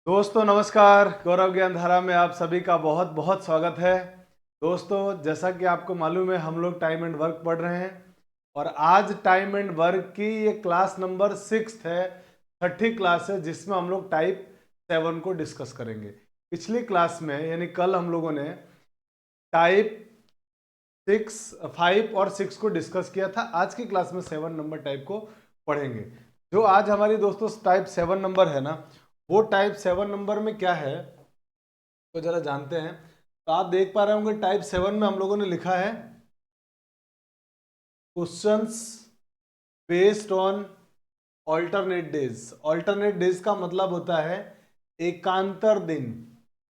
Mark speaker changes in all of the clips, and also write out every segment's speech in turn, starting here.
Speaker 1: दोस्तों नमस्कार। गौरव ज्ञानधारा में आप सभी का बहुत बहुत स्वागत है। दोस्तों जैसा कि आपको मालूम है हम लोग टाइम एंड वर्क पढ़ रहे हैं और आज टाइम एंड वर्क की ये क्लास नंबर 6 है, छठी क्लास है जिसमें हम लोग टाइप 7 को डिस्कस करेंगे। पिछली क्लास में यानी कल हम लोगों ने टाइप 5 और 6 को डिस्कस किया था। आज की क्लास में 7 नंबर टाइप को पढ़ेंगे। जो आज हमारी दोस्तों टाइप 7 नंबर है ना, वो टाइप 7 नंबर में क्या है तो जरा जानते हैं। तो आप देख पा रहे होंगे टाइप 7 में हम लोगों ने लिखा है questions based on alternate days. Alternate days का मतलब होता है एकांतर दिन।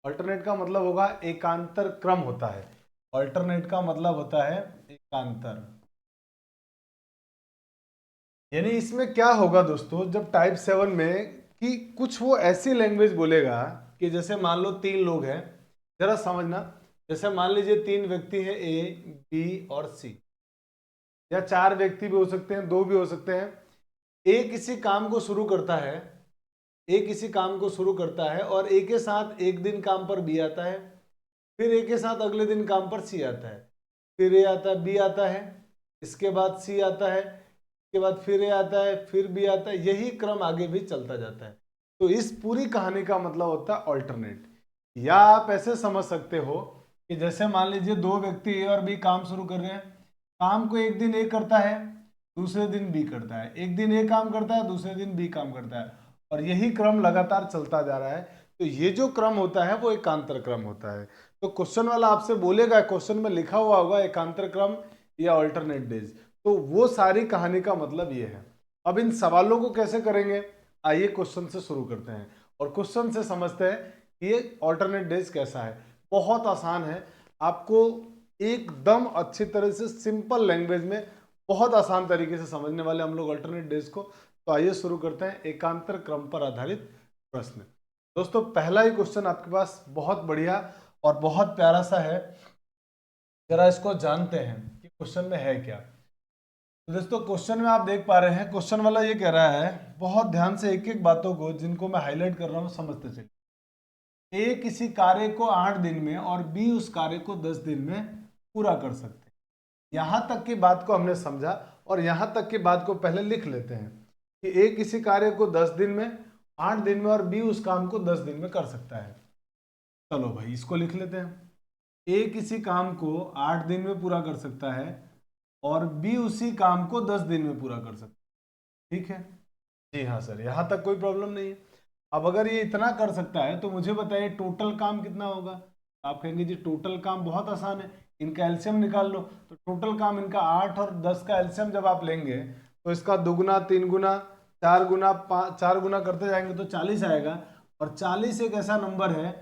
Speaker 1: ऑल्टरनेट का मतलब होगा एकांतर क्रम होता है। ऑल्टरनेट का मतलब होता है एकांतर। यानी इसमें क्या होगा दोस्तों, जब टाइप 7 में कि कुछ वो ऐसी लैंग्वेज बोलेगा कि जैसे मान लो 3 लोग हैं, जरा समझना। जैसे मान लीजिए 3 व्यक्ति हैं, ए बी और सी, या 4 व्यक्ति भी हो सकते हैं, 2 भी हो सकते हैं। ए किसी काम को शुरू करता है, ए किसी काम को शुरू करता है और ए के साथ एक दिन काम पर बी आता है, फिर ए के साथ अगले दिन काम पर सी आता है, फिर ए आता है, बी आता है, इसके बाद सी आता है, के बाद फिर ए आता है, फिर बी आता है, यही क्रम आगे भी चलता जाता है। तो इस पूरी कहानी का मतलब होता है ऑल्टरनेट। या आप ऐसे समझ सकते हो कि जैसे मान लीजिए 2 व्यक्ति ए और बी काम शुरू कर रहे हैं। काम को एक दिन ए करता है, दूसरे दिन बी करता है, एक दिन ए काम करता है, दूसरे दिन बी काम करता है, और यही क्रम लगातार चलता जा रहा है। तो ये जो क्रम होता है वो एकांतर क्रम होता है। तो क्वेश्चन वाला आपसे बोलेगा, क्वेश्चन में लिखा हुआ होगा एकांतर क्रम या ऑल्टरनेट डेज, तो वो सारी कहानी का मतलब ये है। अब इन सवालों को कैसे करेंगे, आइए क्वेश्चन से शुरू करते हैं और क्वेश्चन से समझते हैं कि ये ऑल्टरनेट डेज कैसा है। बहुत आसान है, आपको एकदम अच्छी तरह से सिंपल लैंग्वेज में बहुत आसान तरीके से समझने वाले हम लोग ऑल्टरनेट डेज को। तो आइए शुरू करते हैं एकांतर क्रम पर आधारित प्रश्न। दोस्तों पहला ही क्वेश्चन आपके पास बहुत बढ़िया और बहुत प्यारा सा है, जरा इसको जानते हैं कि क्वेश्चन में है क्या। तो दोस्तों क्वेश्चन में आप देख पा रहे हैं, क्वेश्चन वाला ये कह रहा है, बहुत ध्यान से एक एक बातों को जिनको मैं हाईलाइट कर रहा हूं समझते चलिए। ए किसी कार्य को 8 दिन में और बी उस कार्य को 10 दिन में पूरा कर सकते हैं। यहां तक की बात को हमने समझा और यहां तक की बात को पहले लिख लेते हैं कि ए किसी कार्य को 10 दिन में, 8 दिन में और बी उस काम को 10 दिन में कर सकता है। चलो भाई इसको लिख लेते हैं। ए किसी काम को 8 दिन में पूरा कर सकता है और बी उसी काम को 10 दिन में पूरा कर सकता है। ठीक है जी हाँ सर, यहां तक कोई प्रॉब्लम नहीं है। अब अगर ये इतना कर सकता है तो मुझे बताइए टोटल काम कितना होगा। आप कहेंगे जी टोटल काम बहुत आसान है, इनका एलसीएम निकाल लो। तो टोटल काम इनका 8 और 10 का एलसीएम जब आप लेंगे तो इसका दुगुना, 3 गुना, 4 गुना, 4 गुना करते जाएंगे तो 40 आएगा। और 40 एक ऐसा नंबर है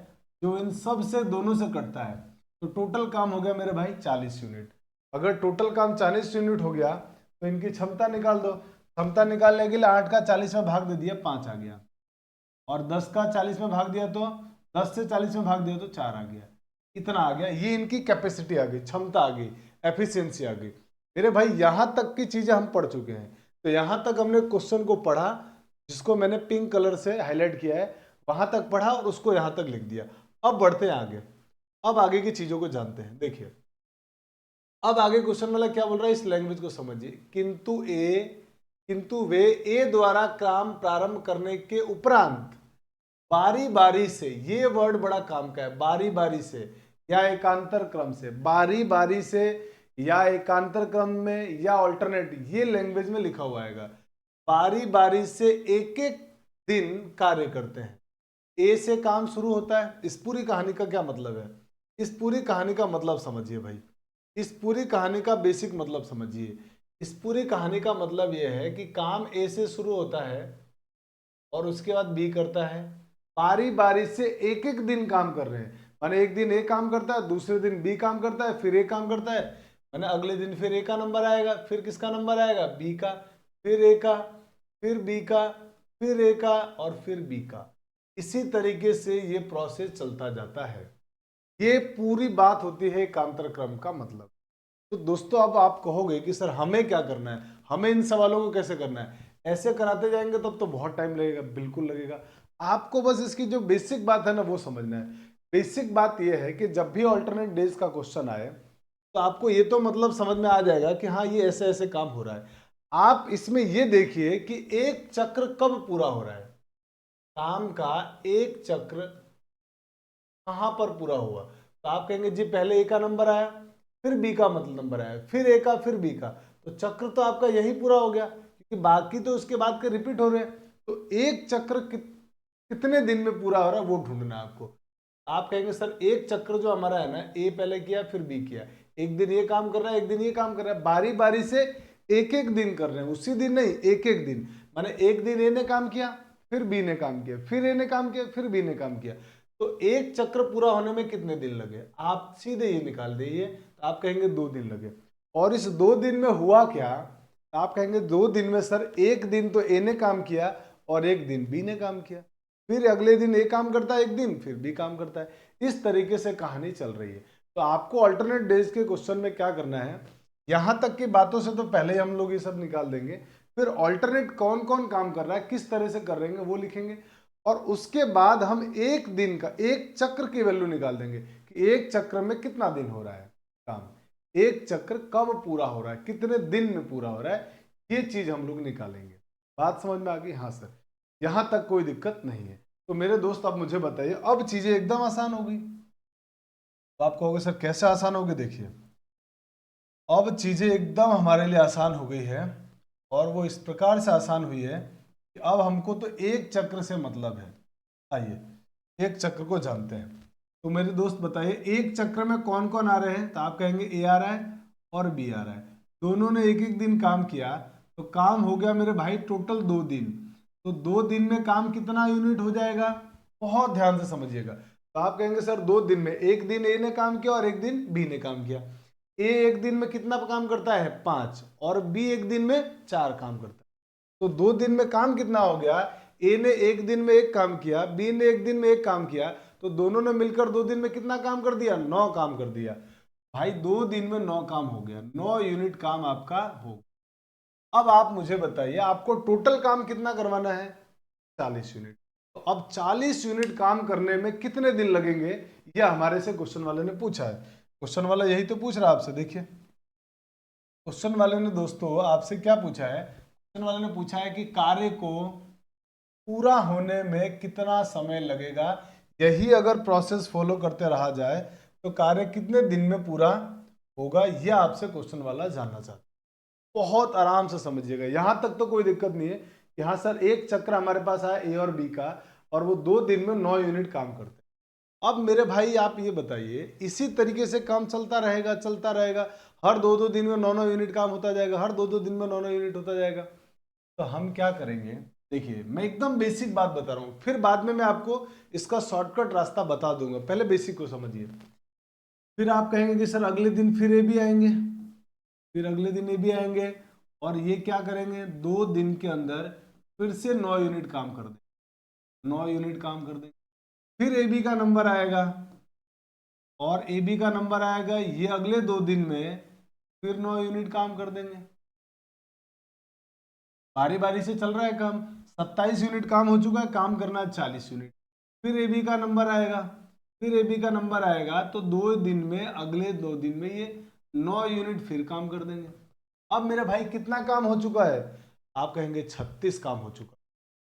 Speaker 1: जो इन सब से दोनों से कटता है। तो टोटल काम हो गया मेरे भाई 40 यूनिट। अगर टोटल काम 40 यूनिट हो गया तो इनकी क्षमता निकाल दो। क्षमता निकालने के लिए 8 का 40 में भाग दे दिया, 5 आ गया, और 10 का 40 में भाग दिया तो 10 से 40 में भाग दिया तो 4 आ गया। इतना आ गया, ये इनकी कैपेसिटी आ गई, क्षमता आ गई, एफिशिएंसी आ गई। मेरे भाई यहां तक की चीजें हम पढ़ चुके हैं। तो यहां तक हमने क्वेश्चन को पढ़ा, जिसको मैंने पिंक कलर से हाईलाइट किया है, वहां तक पढ़ा और उसको यहां तक लिख दिया। अब बढ़ते हैं आगे, अब आगे की चीजों को जानते हैं। देखिए अब आगे क्वेश्चन वाला क्या बोल रहा है, इस लैंग्वेज को समझिए। किंतु वे ए द्वारा काम प्रारंभ करने के उपरांत बारी बारी से, ये वर्ड बड़ा काम का है, बारी बारी से या एकांतर क्रम से, बारी बारी से या एकांतर क्रम में या ऑल्टरनेट, ये लैंग्वेज में लिखा हुआ आएगा। बारी बारी से एक एक दिन कार्य करते हैं। ए से काम शुरू होता है। इस पूरी कहानी का क्या मतलब है, इस पूरी कहानी का मतलब समझिए भाई, इस पूरी कहानी का बेसिक मतलब समझिए। इस पूरी कहानी का मतलब यह है कि काम ए से शुरू होता है और उसके बाद बी करता है। बारी बारी से एक एक दिन काम कर रहे हैं, माने एक दिन ए काम करता है, दूसरे दिन बी काम करता है, फिर ए काम करता है, माने अगले दिन फिर ए का नंबर आएगा, फिर किसका नंबर आएगा, बी का, फिर ए का, फिर बी का, फिर ए का और फिर बी का। इसी तरीके से ये प्रोसेस चलता जाता है। ये पूरी बात होती है एकांतर क्रम का मतलब। तो दोस्तों अब आप कहोगे कि सर हमें क्या करना है, हमें इन सवालों को कैसे करना है। ऐसे कराते जाएंगे तब तो बहुत टाइम लगेगा, बिल्कुल लगेगा। आपको बस इसकी जो बेसिक बात है ना वो समझना है। बेसिक बात ये है कि जब भी ऑल्टरनेट डेज का क्वेश्चन आए तो आपको ये तो मतलब समझ में आ जाएगा कि हाँ ये ऐसे ऐसे काम हो रहा है। आप इसमें ये देखिए कि एक चक्र कब पूरा हो रहा है, काम का एक चक्र कहां पर पूरा हुआ। तो आप कहेंगे जी पहले ए का नंबर आया, फिर बी का मतलब नंबर आया, फिर ए का, फिर बी का, तो चक्र तो आपका यही पूरा हो गया, क्योंकि बाकी तो उसके बाद के रिपीट हो रहे हैं। तो एक चक्र कितने दिन में पूरा हो रहा है वो ढूंढना है आपको। आप कहेंगे सर एक चक्र जो हमारा है ना, ए पहले किया फिर बी किया, एक दिन ये काम कर रहा है एक दिन ये काम कर रहा है, बारी बारी से एक एक दिन कर रहे हैं, उसी दिन नहीं एक एक दिन, माने एक दिन ए ने काम किया, फिर बी ने काम किया, फिर ए ने काम किया, फिर बी ने काम किया। तो एक चक्र पूरा होने में कितने दिन लगे, आप सीधे ये निकाल दीजिए, तो आप कहेंगे 2 दिन लगे। और इस 2 दिन में हुआ क्या, आप कहेंगे 2 दिन में सर एक दिन तो ए ने काम किया और एक दिन बी ने काम किया, फिर अगले दिन ए काम करता है एक दिन, फिर बी काम करता है। इस तरीके से कहानी चल रही है। तो आपको अल्टरनेट डेज के क्वेश्चन में क्या करना है, यहां तक की बातों से तो पहले हम लोग ये सब निकाल देंगे, फिर अल्टरनेट कौन कौन काम कर रहा है किस तरह से कर रहे हैं वो लिखेंगे, और उसके बाद हम एक दिन का एक चक्र की वैल्यू निकाल देंगे कि एक चक्र में कितना दिन हो रहा है काम, एक चक्र कब पूरा हो रहा है, कितने दिन में पूरा हो रहा है, ये चीज हम लोग निकालेंगे। बात समझ में आ गई? हाँ सर, यहां तक कोई दिक्कत नहीं है। तो मेरे दोस्त अब मुझे बताइए, अब चीजें एकदम आसान हो गई। तो आप कहोगे सर कैसे आसान हो गई, देखिए अब चीजें एकदम हमारे लिए आसान हो गई है, और वो इस प्रकार से आसान हुई है कि अब हमको तो एक चक्र से मतलब है। आइए एक चक्र को जानते हैं। तो मेरे दोस्त बताइए एक चक्र में कौन कौन आ रहे हैं, तो आप कहेंगे ए आ रहा है और बी आ रहा है, दोनों ने एक एक दिन काम किया, तो काम हो गया मेरे भाई टोटल 2 दिन। तो 2 दिन में काम कितना यूनिट हो जाएगा, बहुत ध्यान से समझिएगा। तो आप कहेंगे सर 2 दिन में एक दिन ए ने काम किया और एक दिन बी ने काम किया। ए एक दिन में कितना काम करता है 5, और बी एक दिन में 4 काम करता है। तो 2 दिन में काम कितना हो गया, ए ने एक दिन में एक काम किया, बी ने एक दिन में एक काम किया, तो दोनों ने मिलकर 2 दिन में कितना काम कर दिया, 9 काम कर दिया। भाई 2 दिन में 9 काम हो गया, 9 यूनिट काम आपका हो गया। अब आप मुझे बताइए आपको टोटल काम कितना करवाना है, 40 यूनिट। तो अब 40 यूनिट काम करने में कितने दिन लगेंगे, यह हमारे से क्वेश्चन वाले ने पूछा है। क्वेश्चन वाला यही तो पूछ रहा है आपसे। देखिए क्वेश्चन वाले ने दोस्तों आपसे क्या पूछा है, क्वेश्चन वाले ने पूछा है कि कार्य को पूरा होने में कितना समय लगेगा, यही अगर प्रोसेस फॉलो करते रहा जाए तो कार्य कितने दिन में पूरा होगा, यह आपसे क्वेश्चन वाला जानना चाहता है। बहुत आराम से समझिएगा, यहां तक तो कोई दिक्कत नहीं है कि हाँ सर एक चक्र हमारे पास आया ए और बी का, और वो 2 दिन में 9 यूनिट काम करते हैं। अब मेरे भाई आप ये बताइए इसी तरीके से काम चलता रहेगा, हर 2-2 दिन में 9-9 यूनिट काम होता जाएगा, हर 2-2 दिन में 9-9 यूनिट होता जाएगा। तो हम क्या करेंगे, देखिए मैं एकदम बेसिक बात बता रहा हूं, फिर बाद में मैं आपको इसका शॉर्टकट रास्ता बता दूंगा, पहले बेसिक को समझिए। फिर आप कहेंगे कि सर अगले दिन फिर ए भी आएंगे, फिर अगले दिन ये भी आएंगे, और ये क्या करेंगे 2 दिन के अंदर फिर से 9 यूनिट काम कर देंगे, 9 यूनिट काम कर देंगे। फिर ए बी का नंबर आएगा, और ए बी का नंबर आएगा, ये अगले 2 दिन में फिर 9 यूनिट काम कर देंगे। बारी बारी से चल रहा है काम, 27 यूनिट काम हो चुका है, काम करना है 40 यूनिट। फिर ए बी का नंबर आएगा, फिर ए बी का नंबर आएगा, तो 2 दिन में अगले 2 दिन में ये 9 यूनिट फिर काम कर देंगे। अब मेरे भाई कितना काम हो चुका है, आप कहेंगे 36 काम हो चुका,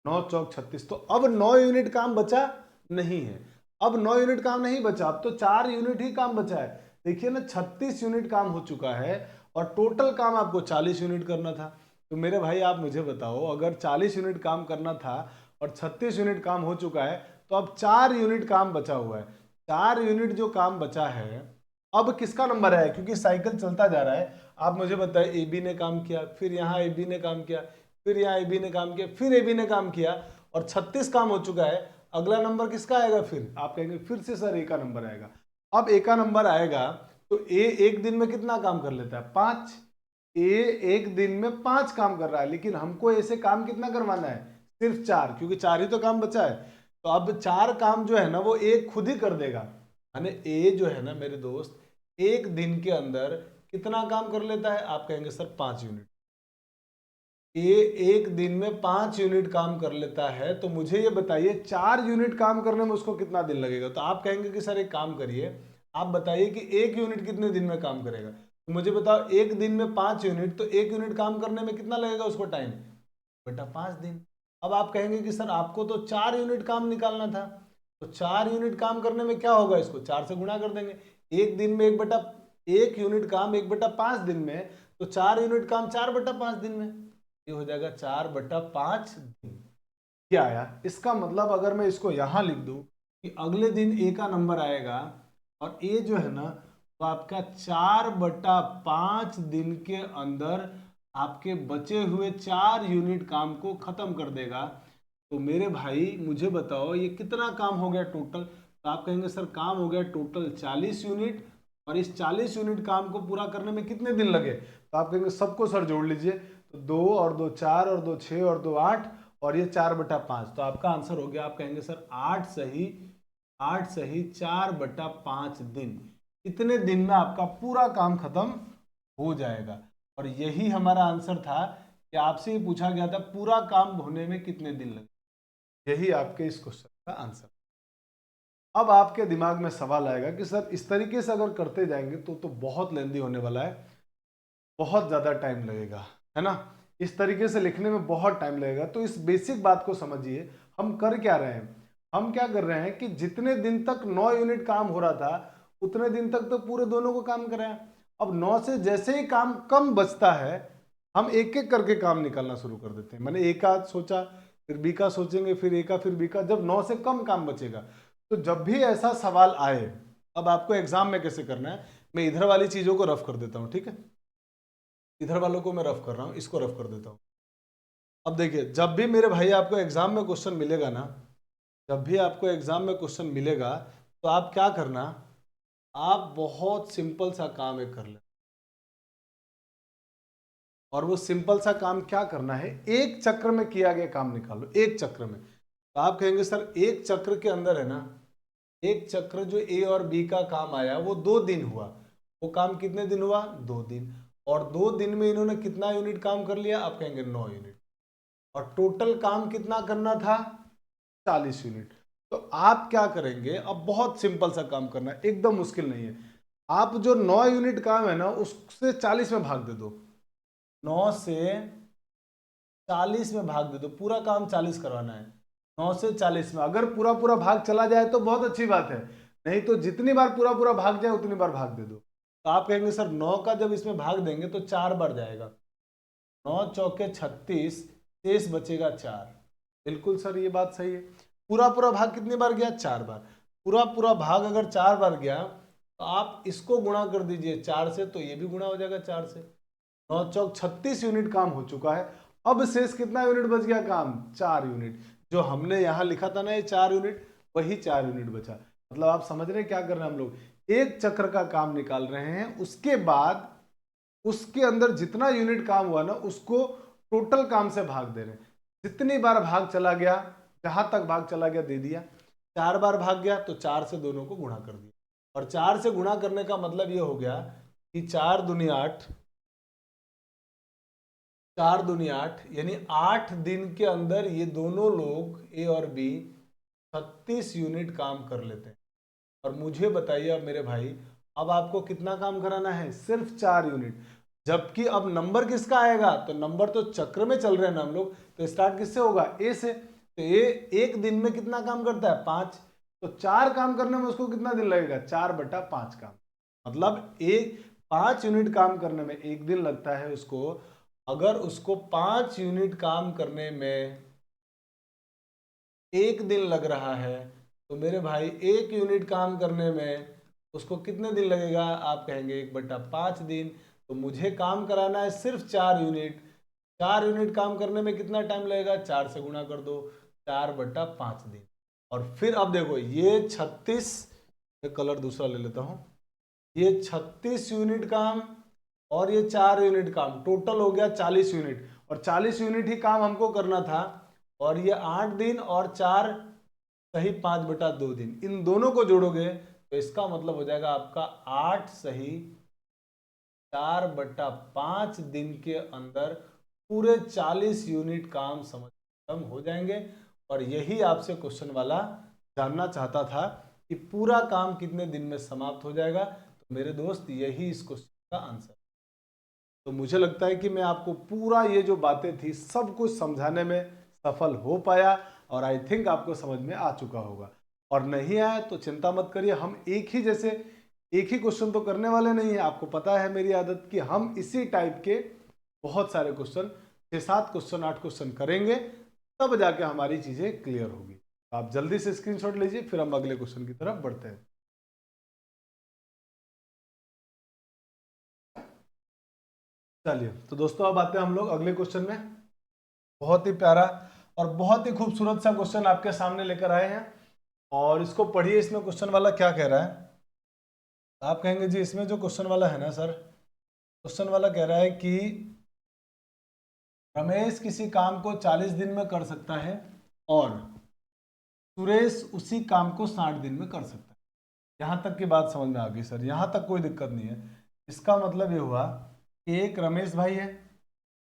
Speaker 1: 9 चौक 36। तो अब 9 यूनिट काम बचा नहीं है, अब 9 यूनिट काम नहीं बचा, अब तो 4 यूनिट ही काम बचा है। देखिए ना 36 यूनिट काम हो चुका है, और टोटल काम आपको 40 यूनिट करना था। तो मेरे भाई आप मुझे बताओ अगर 40 यूनिट काम करना था और 36 यूनिट काम हो चुका है, तो अब 4 यूनिट काम बचा हुआ है। 4 यूनिट जो काम बचा है, अब किसका नंबर है, क्योंकि साइकिल चलता जा रहा है। आप मुझे बताएं ए बी ने काम किया, फिर यहाँ ए बी ने काम किया, फिर यहाँ ए बी ने काम किया, फिर ए बी ने काम किया, और 36 काम हो चुका है। अगला नंबर किसका आएगा, फिर आप कहेंगे फिर से सर ए का नंबर आएगा। अब ए का नंबर आएगा तो ए एक दिन में कितना काम कर लेता है, 5। ए एक दिन में 5 काम कर रहा है, लेकिन हमको ऐसे काम कितना करवाना है, सिर्फ 4, क्योंकि 4 ही तो काम बचा है। तो अब 4 काम जो है ना वो ए खुद ही कर देगा, यानी ए जो है ना मेरे दोस्त एक दिन के अंदर कितना काम कर लेता है, आप कहेंगे सर 5 यूनिट। ये एक दिन में 5 यूनिट काम कर लेता है, तो मुझे ये बताइए 4 यूनिट काम करने में उसको कितना दिन लगेगा। तो आप कहेंगे कि सर एक काम करिए, आप बताइए कि 1 यूनिट कितने दिन में काम करेगा। तो मुझे बताओ, एक दिन में 5 यूनिट, तो 1 यूनिट काम करने में कितना लगेगा उसको टाइम, बेटा 5 दिन। अब आप कहेंगे कि सर आपको तो 4 यूनिट काम निकालना था, तो 4 यूनिट काम करने में क्या होगा, इसको 4 से गुणा कर देंगे। एक दिन में 1 यूनिट काम 1/5 दिन में, तो 4 यूनिट काम 4/5 दिन में, ये हो जाएगा 4/5 दिन। क्या आया, इसका मतलब अगर मैं इसको यहां लिख दूं कि अगले दिन ए का नंबर आएगा और ए जो है ना, तो आपका 4/5 दिन के अंदर आपके बचे हुए 4 यूनिट काम को खत्म कर देगा। तो मेरे भाई मुझे बताओ ये कितना काम हो गया टोटल। तो आप कहेंगे सर काम हो गया टोटल 40 यूनिट, और इस 40 यूनिट काम को पूरा करने में कितने दिन लगे। तो आप कहेंगे सबको सर जोड़ लीजिए, तो 2 और 2 4 और 2 6 और 2 8 और ये 4/5। तो आपका आंसर हो गया, आप कहेंगे सर 8 सही 4/5 दिन। इतने दिन में आपका पूरा काम खत्म हो जाएगा। और यही हमारा आंसर था कि आपसे ही पूछा गया था पूरा काम होने में कितने दिन लगे। यही आपके इस क्वेश्चन का आंसर। अब आपके दिमाग में सवाल आएगा कि सर इस तरीके से अगर करते जाएंगे तो बहुत लेंदी होने वाला है, बहुत ज़्यादा टाइम लगेगा, है ना। इस तरीके से लिखने में बहुत टाइम लगेगा। तो इस बेसिक बात को समझिए, हम कर क्या रहे हैं। हम क्या कर रहे हैं कि जितने दिन तक 9 यूनिट काम हो रहा था उतने दिन तक तो पूरे दोनों को काम कर रहे हैं। अब 9 से जैसे ही काम कम बचता है, हम एक एक करके काम निकालना शुरू कर देते हैं। मैंने ए का सोचा, फिर बी का सोचेंगे, फिर ए का, फिर बी का, जब 9 से कम काम बचेगा। तो जब भी ऐसा सवाल आए, अब आपको एग्जाम में कैसे करना है, मैं इधर वाली चीजों को रफ कर देता हूं, ठीक है। इधर वालों को मैं रफ कर रहा हूं, इसको रफ कर देता हूं। अब देखिए, जब भी मेरे भाई आपको एग्जाम में क्वेश्चन मिलेगा ना, जब भी आपको एग्जाम में क्वेश्चन मिलेगा, तो आप क्या करना, आप बहुत सिंपल सा काम एक कर लें। और वो सिंपल सा काम क्या करना है, एक चक्र में किया गया काम निकालो, एक चक्र में। तो आप कहेंगे सर एक चक्र के अंदर है ना, एक चक्र जो ए और बी का काम आया वो 2 दिन हुआ, वो काम कितने दिन हुआ, 2 दिन। और 2 दिन में इन्होंने कितना यूनिट काम कर लिया, आप कहेंगे 9 यूनिट। और टोटल काम कितना करना था, 40 यूनिट। तो आप क्या करेंगे, अब बहुत सिंपल सा काम करना है, एकदम मुश्किल नहीं है। आप जो 9 यूनिट काम है ना उससे 40 में भाग दे दो, 9 से 40 में भाग दे दो, पूरा काम 40 करवाना है। 9 से 40 में अगर पूरा पूरा भाग चला जाए तो बहुत अच्छी बात है, नहीं तो जितनी बार पूरा पूरा भाग जाए उतनी बार भाग दे दो। तो आप कहेंगे सर 9 का जब इसमें भाग देंगे तो 4 बार जाएगा, 9 चौके 36, शेष बचेगा 4। बिल्कुल सर ये बात सही है। पूरा पूरा भाग कितनी बार गया, 4 बार। पूरा पूरा भाग अगर 4 बार गया तो आप इसको गुणा कर दीजिए 4 से, तो ये भी गुणा हो जाएगा 4 से। 9 चौक 36 यूनिट काम हो चुका है। अब शेष कितना यूनिट बच गया काम, 4 यूनिट। जो हमने यहां लिखा था ना ये 4 यूनिट, वही 4 यूनिट बचा। मतलब आप समझ रहे हैं क्या कर रहे हैं हम लोग, एक चक्र का काम निकाल रहे हैं, उसके बाद उसके अंदर जितना यूनिट काम हुआ ना उसको टोटल काम से भाग दे रहे हैं। जितनी बार भाग चला गया, जहां तक भाग चला गया दे दिया। 4 बार भाग गया तो 4 से दोनों को गुणा कर दिया। और 4 से गुणा करने का मतलब ये हो गया कि 4 दूनी 8, 4 दूनी 8, यानी 8 दिन के अंदर ये दोनों लोग ए और बी 36 यूनिट काम कर लेते हैं। और मुझे बताइए अब मेरे भाई, अब आपको कितना काम कराना है, सिर्फ 4 यूनिट। जबकि अब नंबर किसका आएगा, तो नंबर तो चक्र में चल रहे हैं ना हम लोग, तो स्टार्ट किससे होगा, ए से। तो ए एक दिन में कितना काम करता है, 5। तो 4 काम करने में उसको कितना दिन लगेगा, 4/5 काम। मतलब एक 5 यूनिट काम करने में 1 दिन लगता है उसको। अगर उसको 5 यूनिट काम करने में 1 दिन लग रहा है, तो मेरे भाई 1 यूनिट काम करने में उसको कितने दिन लगेगा, आप कहेंगे 1/5 दिन। तो मुझे काम कराना है सिर्फ 4 यूनिट। 4 यूनिट काम करने में कितना टाइम लगेगा, 4 से गुणा कर दो, 4/5 दिन। और फिर अब देखो ये 36, कलर दूसरा ले लेता हूं, ये 36 यूनिट काम और ये 4 यूनिट काम, टोटल हो गया 40 यूनिट। और 40 यूनिट ही काम हमको करना था। और ये 8 दिन और 4 सही 5/2 दिन, इन दोनों को जोड़ोगे तो इसका मतलब हो जाएगा आपका 8 सही 4/5 दिन के अंदर पूरे 40 यूनिट काम समझ खत्म हो जाएंगे। और यही आपसे क्वेश्चन वाला जानना चाहता था कि पूरा काम कितने दिन में समाप्त हो जाएगा। तो मेरे दोस्त यही इस क्वेश्चन का आंसर। तो मुझे लगता है कि मैं आपको पूरा ये जो बातें थी सब कुछ समझाने में सफल हो पाया, और आई थिंक आपको समझ में आ चुका होगा। और नहीं आया तो चिंता मत करिए, हम एक ही क्वेश्चन तो करने वाले नहीं है। आपको पता है मेरी आदत कि हम इसी टाइप के बहुत सारे क्वेश्चन, 6-7 क्वेश्चन 8 क्वेश्चन करेंगे, तब जाके हमारी चीजें क्लियर होगी। आप जल्दी से स्क्रीनशॉट लीजिए, फिर हम अगले क्वेश्चन की तरफ बढ़ते हैं। चलिए तो दोस्तों अब आते हैं हम लोग अगले क्वेश्चन में। बहुत ही प्यारा और बहुत ही खूबसूरत सा क्वेश्चन आपके सामने लेकर आए हैं, और इसको पढ़िए। इसमें क्वेश्चन वाला क्या कह रहा है? आप कहेंगे जी इसमें जो क्वेश्चन वाला है ना सर, क्वेश्चन वाला कह रहा है कि रमेश किसी काम को 40 दिन में कर सकता है और सुरेश उसी काम को 60 दिन में कर सकता है। यहां तक की बात समझ में आ गई सर? यहां तक कोई दिक्कत नहीं है। इसका मतलब ये हुआ कि एक रमेश भाई है,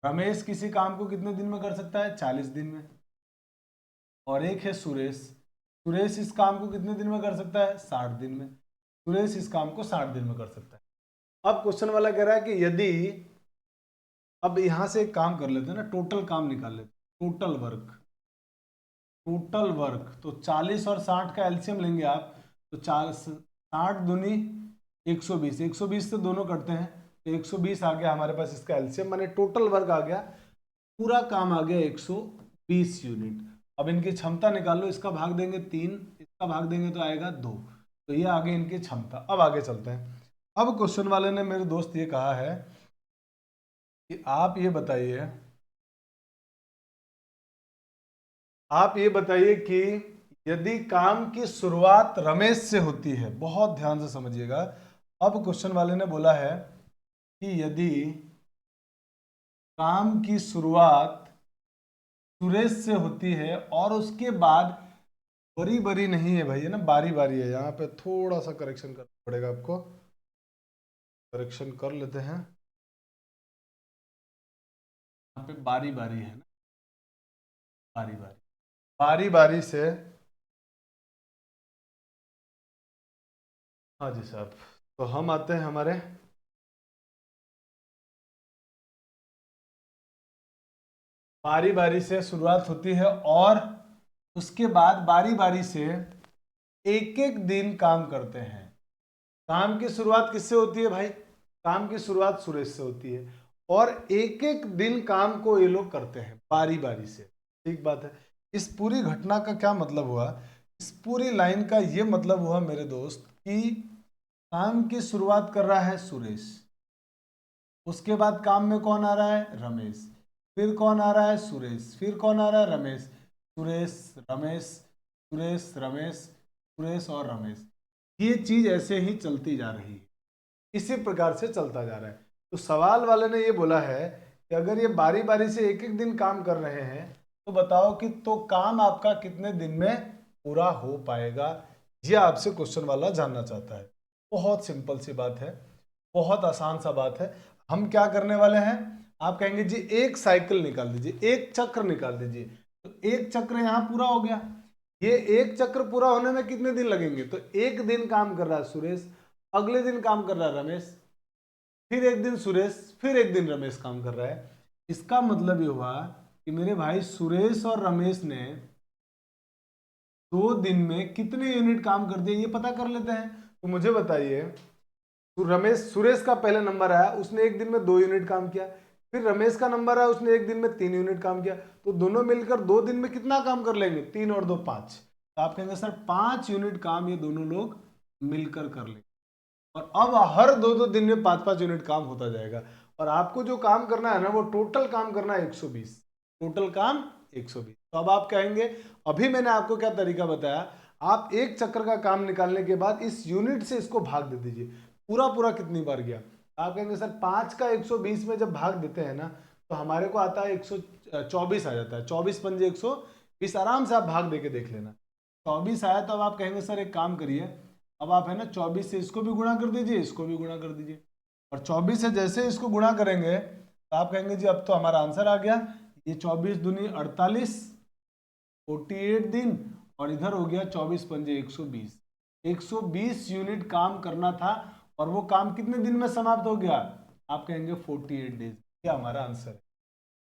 Speaker 1: रमेश किसी काम को कितने दिन में कर सकता है? 40 दिन में। और एक है सुरेश, सुरेश इस काम को कितने दिन में कर सकता है? 60 दिन में। सुरेश इस काम को 60 दिन में कर सकता है। अब क्वेश्चन वाला कह रहा है कि यदि, अब यहां से एक काम कर लेते हैं ना, टोटल काम निकाल लेते हैं, टोटल वर्क। टोटल वर्क तो 40 और 60 का एलसीएम लेंगे आप, तो 60 दूनी 120, 120 से दोनों कटते हैं तो 120 आ गया हमारे पास इसका एलसीएम, माने टोटल वर्क आ गया, पूरा काम आ गया 120 यूनिट। अब इनकी क्षमता निकाल लो, इसका भाग देंगे 3, इसका भाग देंगे तो आएगा 2, तो ये आगे इनकी क्षमता। अब आगे चलते हैं। अब क्वेश्चन वाले ने, मेरे दोस्त, ये कहा है कि आप ये बताइए कि यदि काम की शुरुआत रमेश से होती है, बहुत ध्यान से समझिएगा। अब क्वेश्चन वाले ने बोला है कि यदि काम की शुरुआत सुरेश से होती है और उसके बाद, बरी बरी नहीं है भाई, है ना, बारी बारी है। यहाँ पे थोड़ा सा करेक्शन करना पड़ेगा आपको, करेक्शन कर लेते हैं। यहाँ पे बारी बारी है ना, बारी बारी, बारी बारी से। हाँ जी साहब, तो हम आते हैं हमारे, बारी बारी से शुरुआत होती है और उसके बाद बारी बारी से एक एक दिन काम करते हैं। काम की शुरुआत किससे होती है भाई? काम की शुरुआत सुरेश से होती है और एक एक दिन काम को ये लोग करते हैं बारी बारी से। ठीक बात है। इस पूरी घटना का क्या मतलब हुआ? इस पूरी लाइन का ये मतलब हुआ मेरे दोस्त कि काम की शुरुआत कर रहा है सुरेश, उसके बाद काम में कौन आ रहा है? रमेश, फिर कौन आ रहा है? सुरेश, फिर कौन आ रहा है? रमेश, सुरेश, रमेश, सुरेश, रमेश, सुरेश और रमेश। ये चीज ऐसे ही चलती जा रही है, इसी प्रकार से चलता जा रहा है। तो सवाल वाले ने ये बोला है कि अगर ये बारी बारी से एक एक दिन काम कर रहे हैं तो बताओ कि तो काम आपका कितने दिन में पूरा हो पाएगा? ये आपसे क्वेश्चन वाला जानना चाहता है। बहुत सिंपल सी बात है, बहुत आसान सा बात है। हम क्या करने वाले हैं? आप कहेंगे जी एक साइकिल निकाल दीजिए, एक चक्र निकाल दीजिए। तो एक चक्र यहां पूरा हो गया। ये एक चक्र पूरा होने में कितने दिन लगेंगे? तो एक दिन काम कर रहा है सुरेश, अगले दिन काम कर रहा है रमेश, फिर एक दिन सुरेश, फिर एक दिन रमेश काम कर रहा है। इसका मतलब ये हुआ कि मेरे भाई सुरेश और रमेश ने 2 दिन में कितने यूनिट काम कर दिए, ये पता कर लेते हैं। तो मुझे बताइए, तो रमेश, सुरेश का पहले नंबर आया, उसने एक दिन में 2 यूनिट काम किया। फिर रमेश का नंबर आया, उसने एक दिन में 3 यूनिट काम किया। तो दोनों मिलकर 2 दिन में कितना काम कर लेंगे? 3 और 2 5। तो आप कहेंगे सर 5 यूनिट काम ये दोनों लोग मिलकर कर लेंगे। और अब हर 2-2 दिन में 5-5 यूनिट काम होता जाएगा। और आपको जो काम करना है ना, वो टोटल काम करना है 120, टोटल काम 120। तो अब आप कहेंगे, अभी मैंने आपको क्या तरीका बताया, आप एक चक्र का काम निकालने के बाद इस यूनिट से इसको भाग दे दीजिए, पूरा पूरा कितनी बार गया। आप कहेंगे सर 5 का 120 में जब भाग देते हैं ना, तो हमारे को आता है 124 आ जाता है। 24 पंजे 120, आराम से आप भाग दे के देख लेना। 24 आया तो अब आप कहेंगे सर एक काम करिए, अब आप है ना 24 से इसको भी गुणा कर दीजिए, इसको भी गुणा कर दीजिए। और 24 से जैसे इसको गुणा करेंगे तो आप कहेंगे जी अब तो हमारा आंसर आ गया, ये 24 दूनी 48, 48 दिन, और इधर हो गया 24 पंजे 120, 120 यूनिट काम करना था, और वो काम कितने दिन में समाप्त हो गया? आप कहेंगे 48 डेज। ये हमारा आंसर है।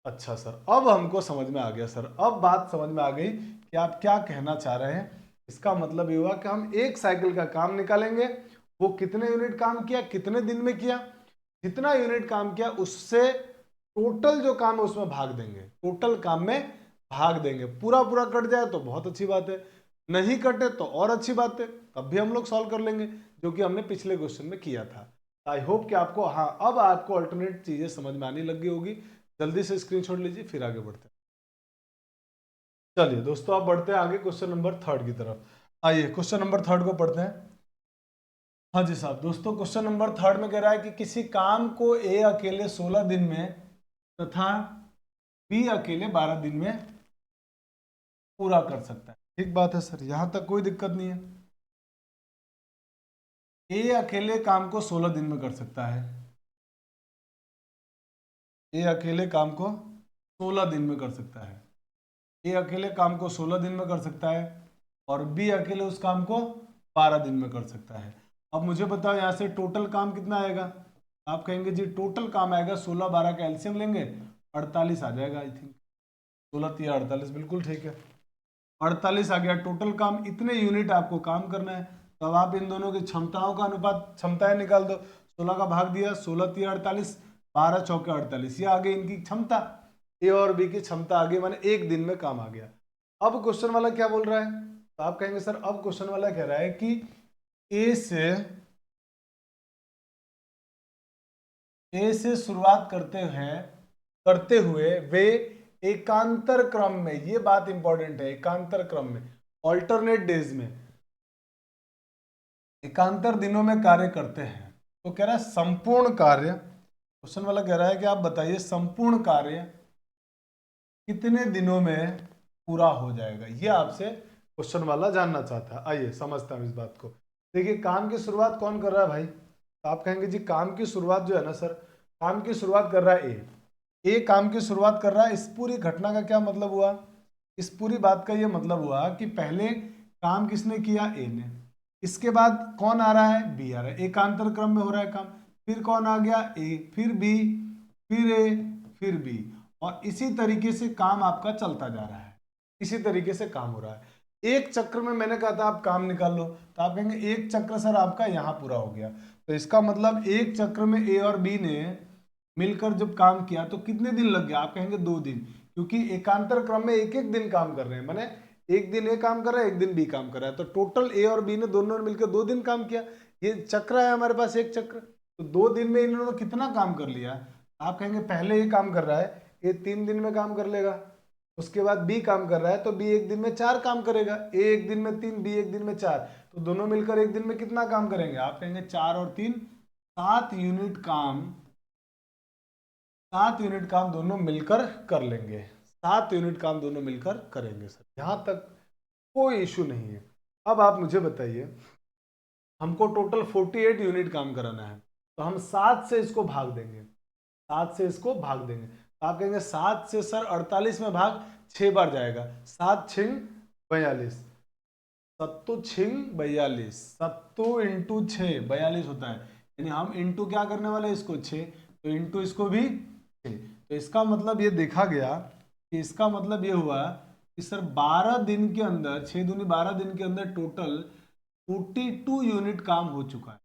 Speaker 1: अच्छा सर, अब हमको समझ में आ गया सर, अब बात समझ में आ गई कि आप क्या कहना चाह रहे हैं। इसका मतलब ये हुआ कि हम एक साइकिल का काम निकालेंगे, वो कितने यूनिट काम किया, कितने दिन में किया, जितना यूनिट काम किया उससे टोटल जो काम है उसमें भाग देंगे, टोटल काम में भाग देंगे। पूरा पूरा कट जाए तो बहुत अच्छी बात है, नहीं कटे तो और अच्छी बात है, तब भी हम लोग सॉल्व कर लेंगे, जो कि हमने पिछले क्वेश्चन में किया था। आई होप कि आपको, हाँ, अब आपको अल्टरनेट चीजें समझ में आने लग गई होगी। जल्दी से स्क्रीनशॉट लीजिए, फिर आगे बढ़ते हैं। चलिए दोस्तों, आप बढ़ते हैं आगे क्वेश्चन नंबर 3 की तरफ। आइए क्वेश्चन नंबर 3 को पढ़ते हैं। हाँ जी साहब, दोस्तों क्वेश्चन नंबर 3 में कह रहा है कि किसी काम को ए अकेले 16 दिन में तथा बी अकेले 12 दिन में पूरा कर सकता है। ठीक बात है सर, यहां तक कोई दिक्कत नहीं है। ए अकेले काम को 16 दिन में कर सकता है, ए अकेले काम को 16 दिन में कर सकता है, ए अकेले काम को 16 दिन में कर सकता है, और बी अकेले उस काम को 12 दिन में कर सकता है। अब मुझे बताओ यहाँ से टोटल काम कितना आएगा? आप कहेंगे जी टोटल काम आएगा 16 12 का एलसीएम लेंगे 48 आ जाएगा, आई थिंक 16 3 48, बिल्कुल ठीक है, 48 आ गया टोटल काम। इतने यूनिट आपको काम करना है, तो अब आप इन दोनों की क्षमताओं का अनुपात, क्षमताएं निकाल दो। 16 का भाग दिया, 16 3 48, 12 चौके 48, ये आ गई इनकी क्षमता, ए और बी की क्षमता आ गई, माने एक दिन में काम आ गया। अब क्वेश्चन वाला क्या बोल रहा है? तो आप कहेंगे सर, अब क्वेश्चन वाला कह रहा है कि ए से शुरुआत करते हुए वे एकांतर क्रम में, ये बात इंपॉर्टेंट है, एकांतर क्रम में, ऑल्टरनेट डेज में, एकांतर दिनों में कार्य करते हैं। तो कह रहा है संपूर्ण कार्य, क्वेश्चन वाला कह रहा है कि आप बताइए संपूर्ण कार्य कितने दिनों में पूरा हो जाएगा, ये आपसे क्वेश्चन वाला जानना चाहता है। आइए समझते हैं इस बात को। देखिए काम की शुरुआत कौन कर रहा है भाई? तो आप कहेंगे जी काम की शुरुआत जो है ना सर, काम की शुरुआत कर रहा है ए काम की शुरुआत कर रहा है। इस पूरी घटना का क्या मतलब हुआ? इस पूरी बात का ये मतलब हुआ कि पहले काम किसने किया? ए ने। इसके बाद कौन आ रहा है? बी आ रहा है, एकांतर क्रम में हो रहा है काम। फिर कौन आ गया? ए, फिर बी, फिर ए, फिर बी, और इसी तरीके से काम आपका चलता जा रहा है, इसी तरीके से काम हो रहा है। एक चक्र में मैंने कहा था आप काम निकाल लो, तो आप कहेंगे एक चक्र सर आपका यहाँ पूरा हो गया, तो इसका मतलब एक चक्र में ए और बी ने मिलकर जब काम किया तो कितने दिन लग गया? आप कहेंगे 2 दिन, क्योंकि एकांतर क्रम में एक एक दिन काम कर रहे हैं, माने एक दिन ए काम कर रहा है, एक दिन बी काम कर रहा है, तो टोटल ए और बी ने दोनों ने मिलकर 2 दिन काम किया। ये चक्र है हमारे पास, एक चक्र, तो 2 दिन में इन्होंने कितना काम कर लिया? आप कहेंगे पहले ये काम कर रहा है, ये 3 दिन में काम कर लेगा, उसके बाद बी काम कर रहा है तो बी एक दिन में 4 काम करेगा, ए एक दिन में 3, बी एक दिन में 4, तो दोनों मिलकर एक दिन में कितना काम करेंगे? आप कहेंगे 4 और 3 7 यूनिट काम, 7 यूनिट काम दोनों मिलकर कर लेंगे, 7 यूनिट काम दोनों मिलकर करेंगे सर, यहां तक कोई इशू नहीं है। अब आप मुझे बताइए, हमको टोटल 48 यूनिट काम कराना है, तो हम 7 से इसको भाग देंगे, 7 से इसको भाग देंगे, तो आप कहेंगे 7 से सर 48 में भाग 6 बार जाएगा, 7 छिंग 42, सत्तू छिंग 42, सत्तू इंटू 6 42 होता है, यानी हम इंटू क्या करने वाले हैं इसको 6, तो इंटू इसको भी 6, तो इसका मतलब ये देखा गया कि इसका मतलब ये हुआ कि सर 12 दिन के अंदर, 6 दूनी 12 दिन के अंदर टोटल 42 यूनिट काम हो चुका है,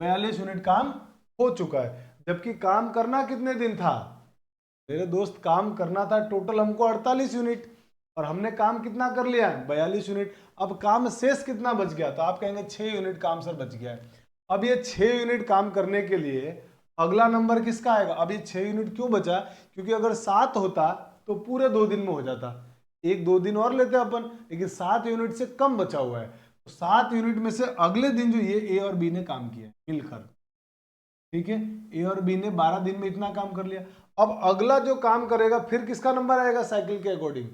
Speaker 1: 42 यूनिट काम हो चुका है। जबकि काम करना कितने दिन था मेरे दोस्त? काम करना था टोटल हमको 48 यूनिट, और हमने काम कितना कर लिया है? 42 यूनिट। अब काम शेष कितना बच गया? तो आप कहेंगे 6 यूनिट काम सर बच गया है। अब ये 6 यूनिट काम करने के लिए अगला नंबर किसका आएगा? अब ये 6 यूनिट क्यों बचा? क्योंकि अगर 7 होता तो पूरे 2 दिन में हो जाता, एक 2 दिन और लेते अपन, लेकिन 7 यूनिट से कम बचा हुआ है, तो 7 यूनिट में से अगले दिन जो ये ए और बी ने काम किया मिलकर, ठीक है, ए और बी ने 12 दिन में इतना काम कर लिया। अब अगला जो काम करेगा फिर किसका नंबर आएगा? साइकिल के अकॉर्डिंग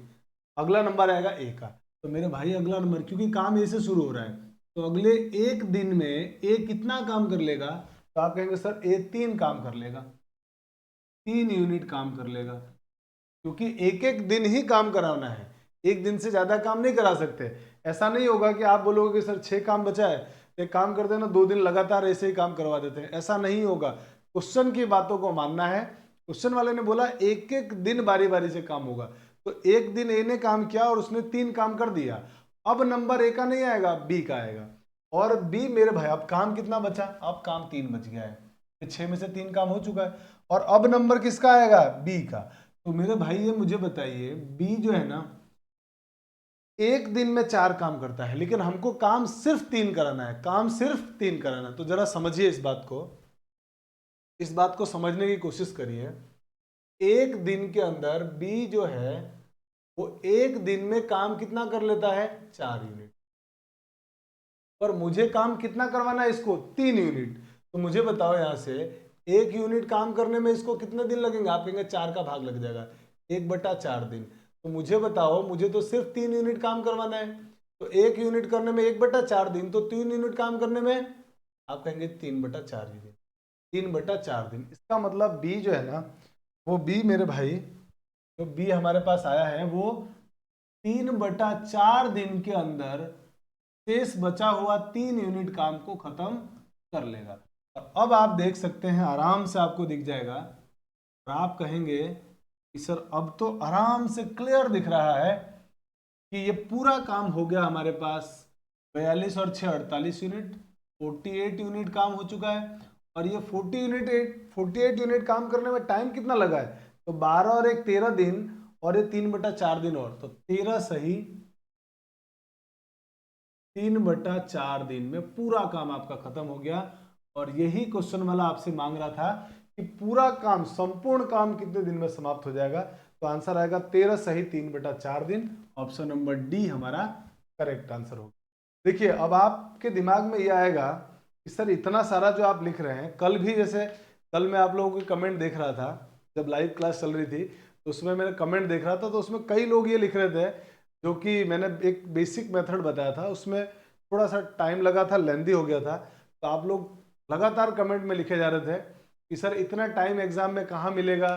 Speaker 1: अगला नंबर आएगा ए का। तो मेरे भाई अगला नंबर, क्योंकि काम ए से शुरू हो रहा है, तो अगले एक दिन में ए कितना काम कर लेगा? तो आप कहेंगे सर ए 3 काम कर लेगा, 3 यूनिट काम कर लेगा, क्योंकि एक एक दिन ही काम कराना है, एक दिन से ज्यादा काम नहीं करा सकते। ऐसा नहीं होगा कि आप बोलोगे कि सर 6 काम बचा है, एक काम करते हैं ना, 2 दिन लगातार ऐसे ही काम करवा देते हैं, ऐसा नहीं होगा। क्वेश्चन की बातों को मानना है। क्वेश्चन वाले ने बोला एक एक दिन बारी बारी से काम होगा, तो एक दिन ए ने काम किया और उसने 3 काम कर दिया, अब नंबर ए का नहीं आएगा, बी का आएगा। और बी मेरे भाई अब काम कितना बचा, अब काम 3 बच गया है, 6 में से 3 काम हो चुका है, और अब नंबर किसका आएगा, बी का। तो मेरे भाई ये मुझे बताइए, बी जो है ना एक दिन में 4 काम करता है, लेकिन हमको काम सिर्फ 3 कराना है, काम सिर्फ 3 कराना है। तो जरा समझिए इस बात को, इस बात को समझने की कोशिश करिए। एक दिन के अंदर बी जो है वो एक दिन में काम कितना कर लेता है, 4 यूनिट, पर मुझे काम कितना करवाना है इसको, 3 यूनिट। तो मुझे बताओ यहां से 1 यूनिट काम करने में इसको कितने दिन लगेंगे, आप कहेंगे 4 का भाग लग जाएगा, 1/4 दिन। तो मुझे बताओ, मुझे तो सिर्फ 3 यूनिट काम करवाना है, तो 1 यूनिट करने में 1/4 दिन, तो 3 यूनिट काम करने में आप कहेंगे 3/4 यूनिट, 3/4 दिन। इसका मतलब बी जो है ना, वो बी मेरे भाई, जो बी हमारे पास आया है वो 3/4 दिन के अंदर शेष बचा हुआ 3 यूनिट काम को खत्म कर लेगा। और अब आप देख सकते हैं, आराम से आपको दिख जाएगा, और आप कहेंगे कि सर अब तो आराम से क्लियर दिख रहा है कि ये पूरा काम हो गया हमारे पास, 42 और 6 48 यूनिट, 48 यूनिट काम हो चुका है। और ये 48 यूनिट काम करने में टाइम कितना लगा है, तो 12 और 1 13 दिन, और ये 3/4 दिन और, तो 13 सही 3/4 दिन में पूरा काम आपका खत्म हो गया। और यही क्वेश्चन वाला आपसे मांग रहा था कि पूरा काम, संपूर्ण काम कितने दिन में समाप्त हो जाएगा। तो आंसर आएगा 13 सही 3/4 दिन। ऑप्शन नंबर डी हमारा करेक्ट आंसर होगा। देखिए अब आपके दिमाग में ये आएगा कि सर इतना सारा जो आप लिख रहे हैं, कल भी जैसे कल मैं आप लोगों के कमेंट देख रहा था, जब लाइव क्लास चल रही थी तो उसमें मैंने कमेंट देख रहा था, तो उसमें कई लोग ये लिख रहे थे, जो कि मैंने एक बेसिक मेथड बताया था, उसमें थोड़ा सा टाइम लगा था, लेंदी हो गया था। तो आप लोग लगातार कमेंट में लिखे जा रहे थे कि सर इतना टाइम एग्जाम में कहाँ मिलेगा,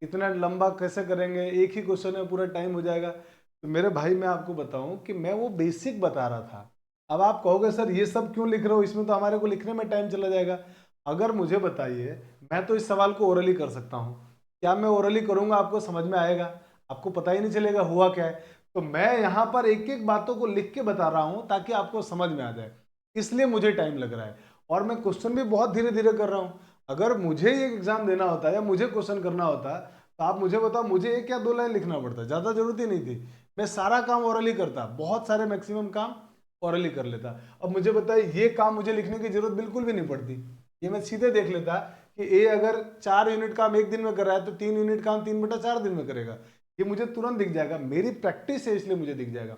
Speaker 1: इतना लंबा कैसे करेंगे, एक ही क्वेश्चन में पूरा टाइम हो जाएगा। तो मेरे भाई मैं आपको बताऊं कि मैं वो बेसिक बता रहा था। अब आप कहोगे सर ये सब क्यों लिख रहे हो, इसमें तो हमारे को लिखने में टाइम चला जाएगा। अगर मुझे बताइए, मैं तो इस सवाल को ओरली कर सकता हूँ, क्या मैं ओरली करूंगा आपको समझ में आएगा, आपको पता ही नहीं चलेगा हुआ क्या है। तो मैं यहाँ पर एक एक बातों को लिख के बता रहा हूँ ताकि आपको समझ में आ जाए, इसलिए मुझे टाइम लग रहा है। और मैं क्वेश्चन भी बहुत धीरे धीरे कर रहा हूँ। अगर मुझे ये एग्जाम देना होता या मुझे क्वेश्चन करना होता, तो आप मुझे बताओ, मुझे 1 या 2 लाइन लिखना पड़ता, ज़्यादा जरूरत ही नहीं थी, मैं सारा काम ओरली करता, बहुत सारे मैक्सिमम काम ओरली कर लेता। अब मुझे बताइए, ये काम मुझे लिखने की जरूरत बिल्कुल भी नहीं पड़ती, ये मैं सीधे देख लेता कि ए अगर 4 यूनिट काम एक दिन में कर रहा है तो 3 यूनिट काम 3/4 दिन में करेगा, ये मुझे तुरंत दिख जाएगा। मेरी प्रैक्टिस है इसलिए मुझे दिख जाएगा,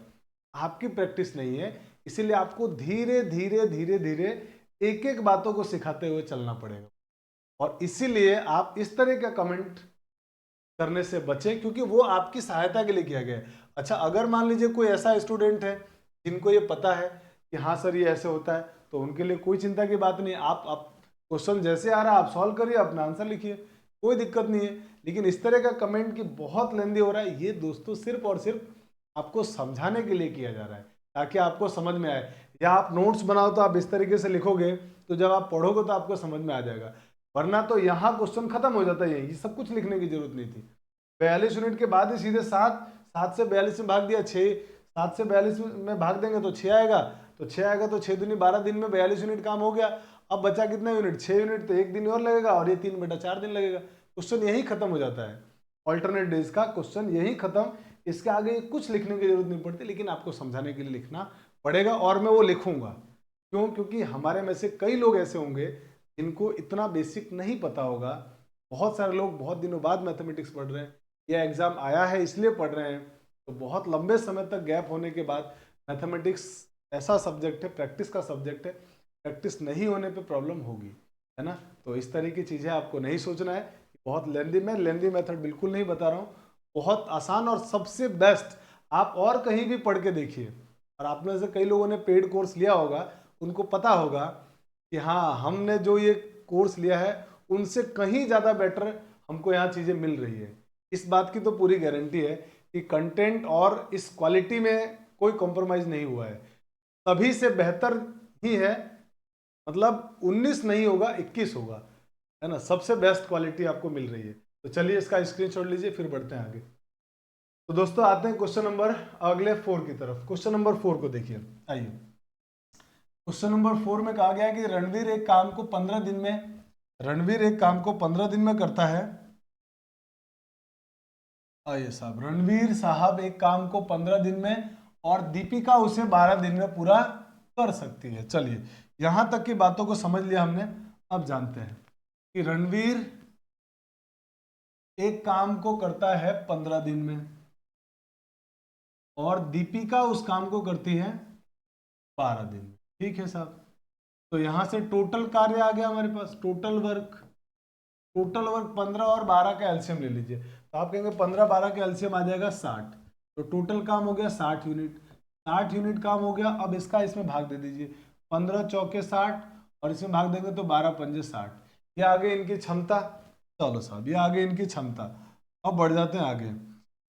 Speaker 1: आपकी प्रैक्टिस नहीं है, इसीलिए आपको धीरे धीरे धीरे धीरे एक एक बातों को सिखाते हुए चलना पड़ेगा। और इसीलिए आप इस तरह का कमेंट करने से बचें, क्योंकि वो आपकी सहायता के लिए किया गया है। अच्छा, अगर मान लीजिए कोई ऐसा स्टूडेंट है जिनको ये पता है कि हाँ सर ये ऐसे होता है, तो उनके लिए कोई चिंता की बात नहीं, आप क्वेश्चन जैसे आ रहा है आप सॉल्व करिए, अपना आंसर लिखिए, कोई दिक्कत नहीं है। लेकिन इस तरह का कमेंट कि बहुत लेंदी हो रहा है, ये दोस्तों सिर्फ और सिर्फ आपको समझाने के लिए किया जा रहा है, ताकि आपको समझ में आए। या आप नोट्स बनाओ तो आप इस तरीके से लिखोगे, तो जब आप पढ़ोगे तो आपको समझ में आ जाएगा। वरना तो यहाँ क्वेश्चन खत्म हो जाता है, ये सब कुछ लिखने की जरूरत नहीं थी। 42 यूनिट के बाद ही सीधे 7 से 42 में भाग दिया, 6 7 से 42 में भाग देंगे तो 6 आएगा, तो 6 आएगा तो 6 दूनी 12 दिन में 42 यूनिट काम हो गया। अब बचा कितना यूनिट, 6 यूनिट, तो एक दिन और लगेगा, और ये 3/4 दिन लगेगा। क्वेश्चन यही खत्म हो जाता है, ऑल्टरनेट डेज का क्वेश्चन यही खत्म। इसके आगे कुछ लिखने की जरूरत नहीं पड़ती, लेकिन आपको समझाने के लिए लिखना पड़ेगा, और मैं वो लिखूंगा। क्यों? क्योंकि हमारे में से कई लोग ऐसे होंगे जिनको इतना बेसिक नहीं पता होगा। बहुत सारे लोग बहुत दिनों बाद मैथमेटिक्स पढ़ रहे हैं, यह एग्जाम आया है इसलिए पढ़ रहे हैं, तो बहुत लंबे समय तक गैप होने के बाद मैथमेटिक्स ऐसा सब्जेक्ट है, प्रैक्टिस का सब्जेक्ट है, प्रैक्टिस नहीं होने पे प्रॉब्लम होगी, है ना। तो इस तरह की चीज़ें आपको नहीं सोचना है। बहुत लेंदी, मैं लेंदी मेथड बिल्कुल नहीं बता रहा हूँ, बहुत आसान और सबसे बेस्ट। आप और कहीं भी पढ़ के देखिए, और आप में से कई लोगों ने पेड कोर्स लिया होगा, उनको पता होगा कि हाँ हमने जो ये कोर्स लिया है उनसे कहीं ज़्यादा बेटर हमको यहाँ चीज़ें मिल रही है। इस बात की तो पूरी गारंटी है कि कंटेंट और इस क्वालिटी में कोई कॉम्प्रोमाइज़ नहीं हुआ है, सभी से बेहतर ही है। मतलब 19 नहीं होगा, 21 होगा, है ना। सबसे बेस्ट क्वालिटी आपको मिल रही है। तो चलिए इसका स्क्रीनशॉट लीजिए, फिर बढ़ते हैं आगे। तो दोस्तों आते हैं क्वेश्चन नंबर अगले 4 की तरफ। क्वेश्चन नंबर 4 को देखिए, आइए। क्वेश्चन नंबर 4 में कहा गया है कि रणवीर एक काम को 15 दिन में, रणवीर एक काम को 15 दिन में करता है। आइए साहब, रणवीर साहब एक काम को 15 दिन में और दीपिका उसे 12 दिन में पूरा कर सकती है। चलिए यहां तक की बातों को समझ लिया हमने। अब जानते हैं कि रणवीर एक काम को करता है 15 दिन में और दीपिका उस काम को करती है 12 दिन में। ठीक है साहब, तो यहां से टोटल कार्य आ गया हमारे पास, टोटल वर्क। टोटल वर्क 15 और 12 का एलसीएम ले लीजिए, तो आप कहेंगे 15 12 का एलसीएम आ जाएगा 60। तो टोटल काम हो गया 60 यूनिट, 60 यूनिट काम हो गया। अब इसका इसमें भाग दे दीजिए, 15 चौके 60 और इसमें भाग देंगे तो 12 पंजे 60। ये आगे इनकी क्षमता। चलो साहब, ये आगे इनकी क्षमता। अब बढ़ जाते हैं आगे,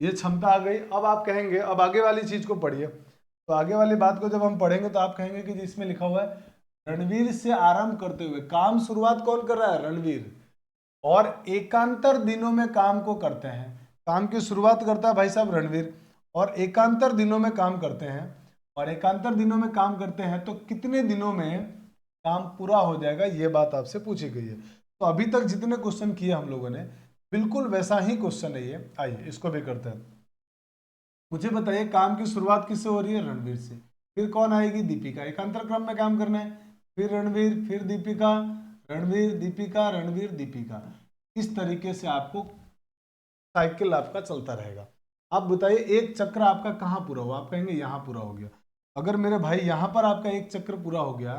Speaker 1: ये क्षमता आ गई। अब आप कहेंगे, अब आगे वाली चीज को पढ़िए। तो आगे वाली बात को जब हम पढ़ेंगे तो आप कहेंगे कि जिसमें लिखा हुआ है रणवीर से आरंभ करते हुए, काम शुरुआत कौन कर रहा है? रणवीर। और एकांतर दिनों में काम को करते हैं, काम की शुरुआत करता है भाई साहब रणवीर, और एकांतर दिनों में काम करते हैं। और एकांतर दिनों में काम करते हैं तो कितने दिनों में काम पूरा हो जाएगा, ये बात आपसे पूछी गई है। तो अभी तक जितने क्वेश्चन किए हम लोगों ने, बिल्कुल वैसा ही क्वेश्चन है ये। आइए इसको भी करते हैं। मुझे बताइए काम की शुरुआत किससे हो रही है? रणवीर से। फिर कौन आएगी? दीपिका। एकांतर क्रम में काम करना है, फिर रणवीर, फिर दीपिका, रणवीर दीपिका, रणवीर दीपिका। इस तरीके से आपको साइकिल आपका चलता रहेगा। आप बताइए एक चक्र आपका कहाँ पूरा हुआ? आप कहेंगे यहाँ पूरा हो गया। अगर मेरे भाई यहाँ पर आपका एक चक्र पूरा हो गया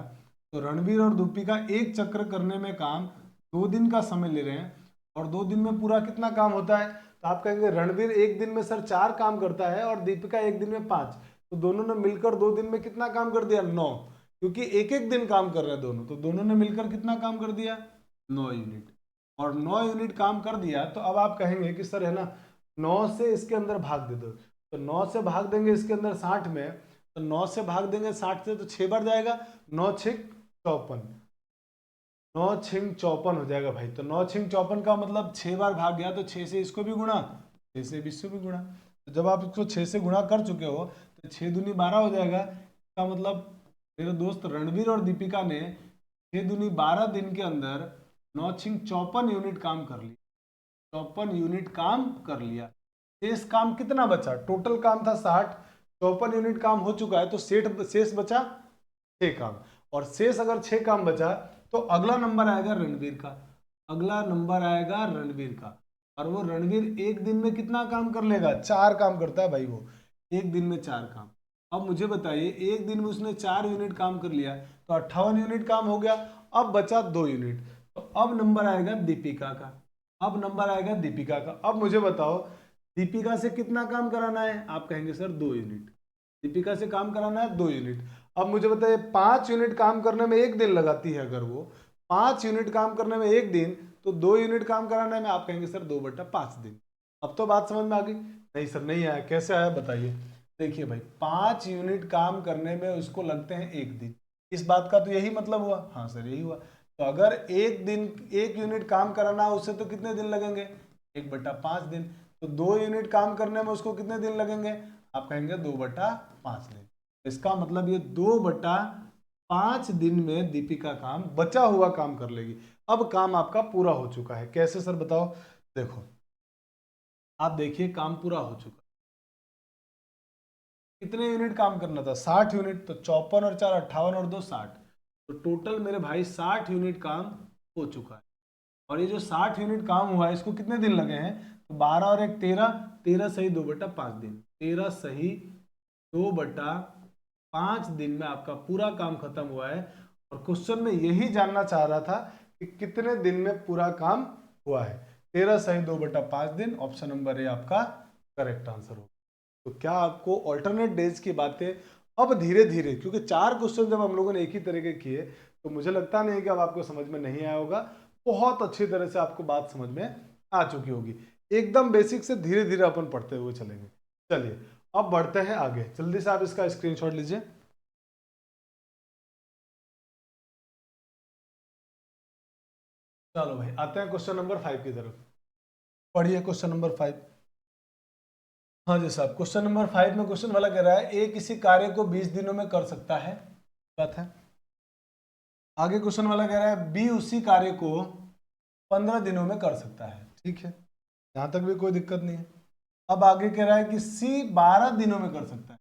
Speaker 1: तो रणवीर और दीपिका एक चक्र करने में काम 2 दिन का समय ले रहे हैं, और 2 दिन में पूरा कितना काम होता है? तो आप कहेंगे रणवीर एक दिन में सर 4 काम करता है और दीपिका एक दिन में 5। तो दोनों ने मिलकर 2 दिन में कितना काम कर दिया? 9। क्योंकि एक एक दिन काम कर रहे हैं दोनों, तो दोनों ने मिलकर कितना काम कर दिया? 9 यूनिट। और 9 यूनिट काम कर दिया तो अब आप कहेंगे कि सर है ना, 9 से इसके अंदर भाग दे दो। तो 9 से भाग देंगे इसके अंदर 60 में, तो 9 से भाग देंगे 60 से तो 6 बार जाएगा, 9 6 54, 9 6 54 हो जाएगा भाई। तो 9 6 54 का मतलब 6 बार भाग गया, तो 6 से इसको भी गुणा, 6 से इसको भी गुणा। तो जब आप इसको 6 से गुणा कर चुके हो तो 6 दूनी 12 हो जाएगा। इसका मतलब मेरे दोस्त रणवीर और दीपिका ने 6 दूनी 12 दिन के अंदर 9 6 54 यूनिट काम कर लिया, 54 यूनिट काम कर लिया। शेष काम कितना बचा? टोटल काम था 60, 54 यूनिट काम हो चुका है, तो शेष बचा 6 काम। और शेष अगर 6 काम बचा तो अगला नंबर आएगा रणवीर का, अगला नंबर आएगा रणवीर का। और वो रणवीर एक दिन में कितना काम कर लेगा? 4 काम करता है भाई वो, एक दिन में 4 काम। अब मुझे बताइए एक दिन में उसने 4 यूनिट काम कर लिया, तो 58 यूनिट काम हो गया। अब बचा 2 यूनिट, तो अब नंबर आएगा दीपिका का, अब नंबर आएगा दीपिका का। अब मुझे बताओ दीपिका से कितना काम कराना है? आप कहेंगे सर 2 यूनिट, दीपिका से काम कराना है 2 यूनिट। अब मुझे बताइए 5 यूनिट काम करने में 1 दिन लगाती है, अगर वो 5 यूनिट काम करने में 1 दिन, तो 2 यूनिट काम कराने में आप कहेंगे सर 2/5 दिन। अब तो बात समझ में आ गई? नहीं सर नहीं आया, कैसे आया बताइए। देखिए भाई 5 यूनिट काम करने में उसको लगते हैं 1 दिन, इस बात का तो यही मतलब हुआ। हाँ सर यही हुआ। तो अगर एक दिन 1 यूनिट काम कराना है उससे तो कितने दिन लगेंगे? 1/5 दिन। तो 2 यूनिट काम करने में उसको कितने दिन लगेंगे? आप कहेंगे 2/5 दिन। इसका मतलब ये 2/5 दिन में दीपिका काम, बचा हुआ काम कर लेगी। अब काम आपका पूरा हो चुका है। कैसे सर बताओ? देखो आप देखिए काम पूरा हो चुका। कितने यूनिट काम करना था? 60 यूनिट। तो 54 और 4 58 और 2 60। तो टोटल मेरे भाई 60 यूनिट काम हो चुका है। और ये जो 60 यूनिट काम हुआ है इसको कितने दिन लगे हैं? तो 12 और 1 13, 13 सही 2/5 दिन, 13 सही 2/5 दिन में आपका पूरा काम खत्म हुआ है। और क्वेश्चन में यही जानना चाह रहा था कि कितने दिन में पूरा काम हुआ है। 13 सही 2/5 दिन, ऑप्शन नंबर ए आपका करेक्ट आंसर होगा। तो क्या आपको ऑल्टरनेट डेज की बातें अब धीरे धीरे, क्योंकि 4 क्वेश्चन जब हम लोगों ने एक ही तरह के किए तो मुझे लगता नहीं है कि अब आपको समझ में नहीं आया होगा, बहुत अच्छी तरह से आपको बात समझ में आ चुकी होगी। एकदम बेसिक से धीरे धीरे अपन पढ़ते हुए चलेंगे। चलिए अब बढ़ते हैं आगे, जल्दी से आप इसका स्क्रीनशॉट लीजिए। चलो भाई आते हैं क्वेश्चन नंबर 5 की तरफ। पढ़िए क्वेश्चन नंबर 5। हाँ जी साहब, क्वेश्चन नंबर 5 में क्वेश्चन वाला कह रहा है ए किसी कार्य को 20 दिनों में कर सकता है, बात है। आगे क्वेश्चन वाला कह रहा है बी उसी कार्य को 15 दिनों में कर सकता है, ठीक है, यहां तक भी कोई दिक्कत नहीं है। अब आगे कह रहा है कि सी 12 दिनों में कर सकता है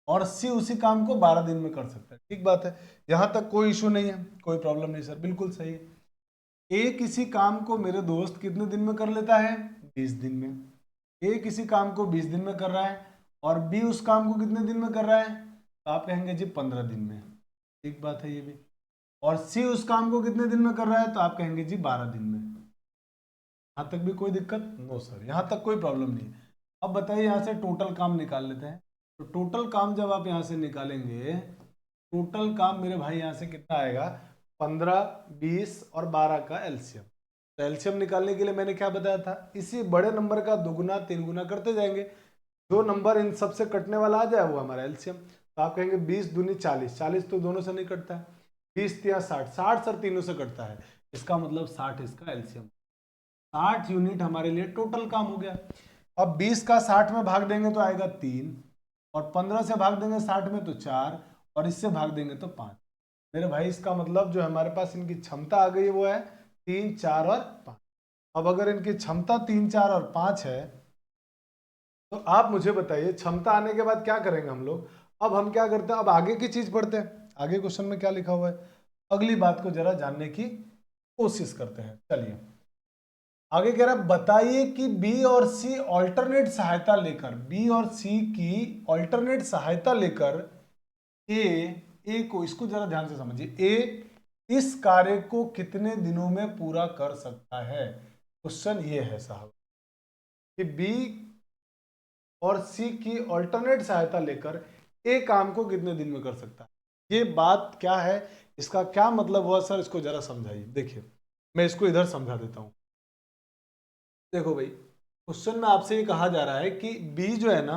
Speaker 1: और सी उसी काम को 12 दिन में कर सकता है, ठीक बात है, यहां तक कोई इशू नहीं है, कोई प्रॉब्लम नहीं सर, बिल्कुल सही है। ए किसी काम को मेरे दोस्त कितने दिन में कर लेता है, 20 दिन में। ए किसी काम को 20 दिन में कर रहा है और बी उस काम को कितने दिन में कर रहा है, तो आप कहेंगे जी 15 दिन में, ठीक बात है ये भी। और सी उस काम को कितने दिन में कर रहा है, तो आप कहेंगे जी 12 दिन में। यहां तक भी कोई दिक्कत नो सर, यहां तक कोई प्रॉब्लम नहीं है। अब बताइए यहां से टोटल काम निकाल लेते हैं। तो टोटल काम जब आप यहां से निकालेंगे, टोटल काम मेरे भाई यहां से कितना आएगा, 15, 20 और 12 का एलसीएम। तो एलसीएम निकालने के लिए मैंने क्या बताया था, इसी बड़े नंबर का दुगुना 3 गुना करते जाएंगे, जो नंबर इन सबसे कटने वाला आ जाए वो हमारा एलसीएम। तो आप कहेंगे 20 दूनी 40, 40 तो दोनों से नहीं कटता है, 20 या 60, 60 सर तीनों से कटता है, इसका मतलब 60 इसका एलसीएम। 60 यूनिट हमारे लिए टोटल काम हो गया। अब 20 का 60 में भाग देंगे तो आएगा 3, और 15 से भाग देंगे 60 में तो 4, और इससे भाग देंगे तो 5। मेरे भाई इसका मतलब जो हमारे पास इनकी क्षमता आ गई है वो है 3, 4 और 5। अब अगर इनकी क्षमता 3, 4 और 5 है तो आप मुझे बताइए क्षमता आने के बाद क्या करेंगे हम लोग। अब हम क्या करते हैं, अब आगे की चीज पढ़ते हैं, आगे क्वेश्चन में क्या लिखा हुआ है, अगली बात को जरा जानने की कोशिश करते हैं। चलिए आगे कह रहा है बताइए कि बी और सी ऑल्टरनेट सहायता लेकर, बी और सी की ऑल्टरनेट सहायता लेकर ए को, इसको जरा ध्यान से समझिए, ए इस कार्य को कितने दिनों में पूरा कर सकता है। क्वेश्चन ये है साहब कि बी और सी की ऑल्टरनेट सहायता लेकर ए काम को कितने दिन में कर सकता है। ये बात क्या है, इसका क्या मतलब हुआ सर, इसको जरा समझाइए। देखिए मैं इसको इधर समझा देता हूं। देखो भाई क्वेश्चन में आपसे ये कहा जा रहा है कि बी जो है ना,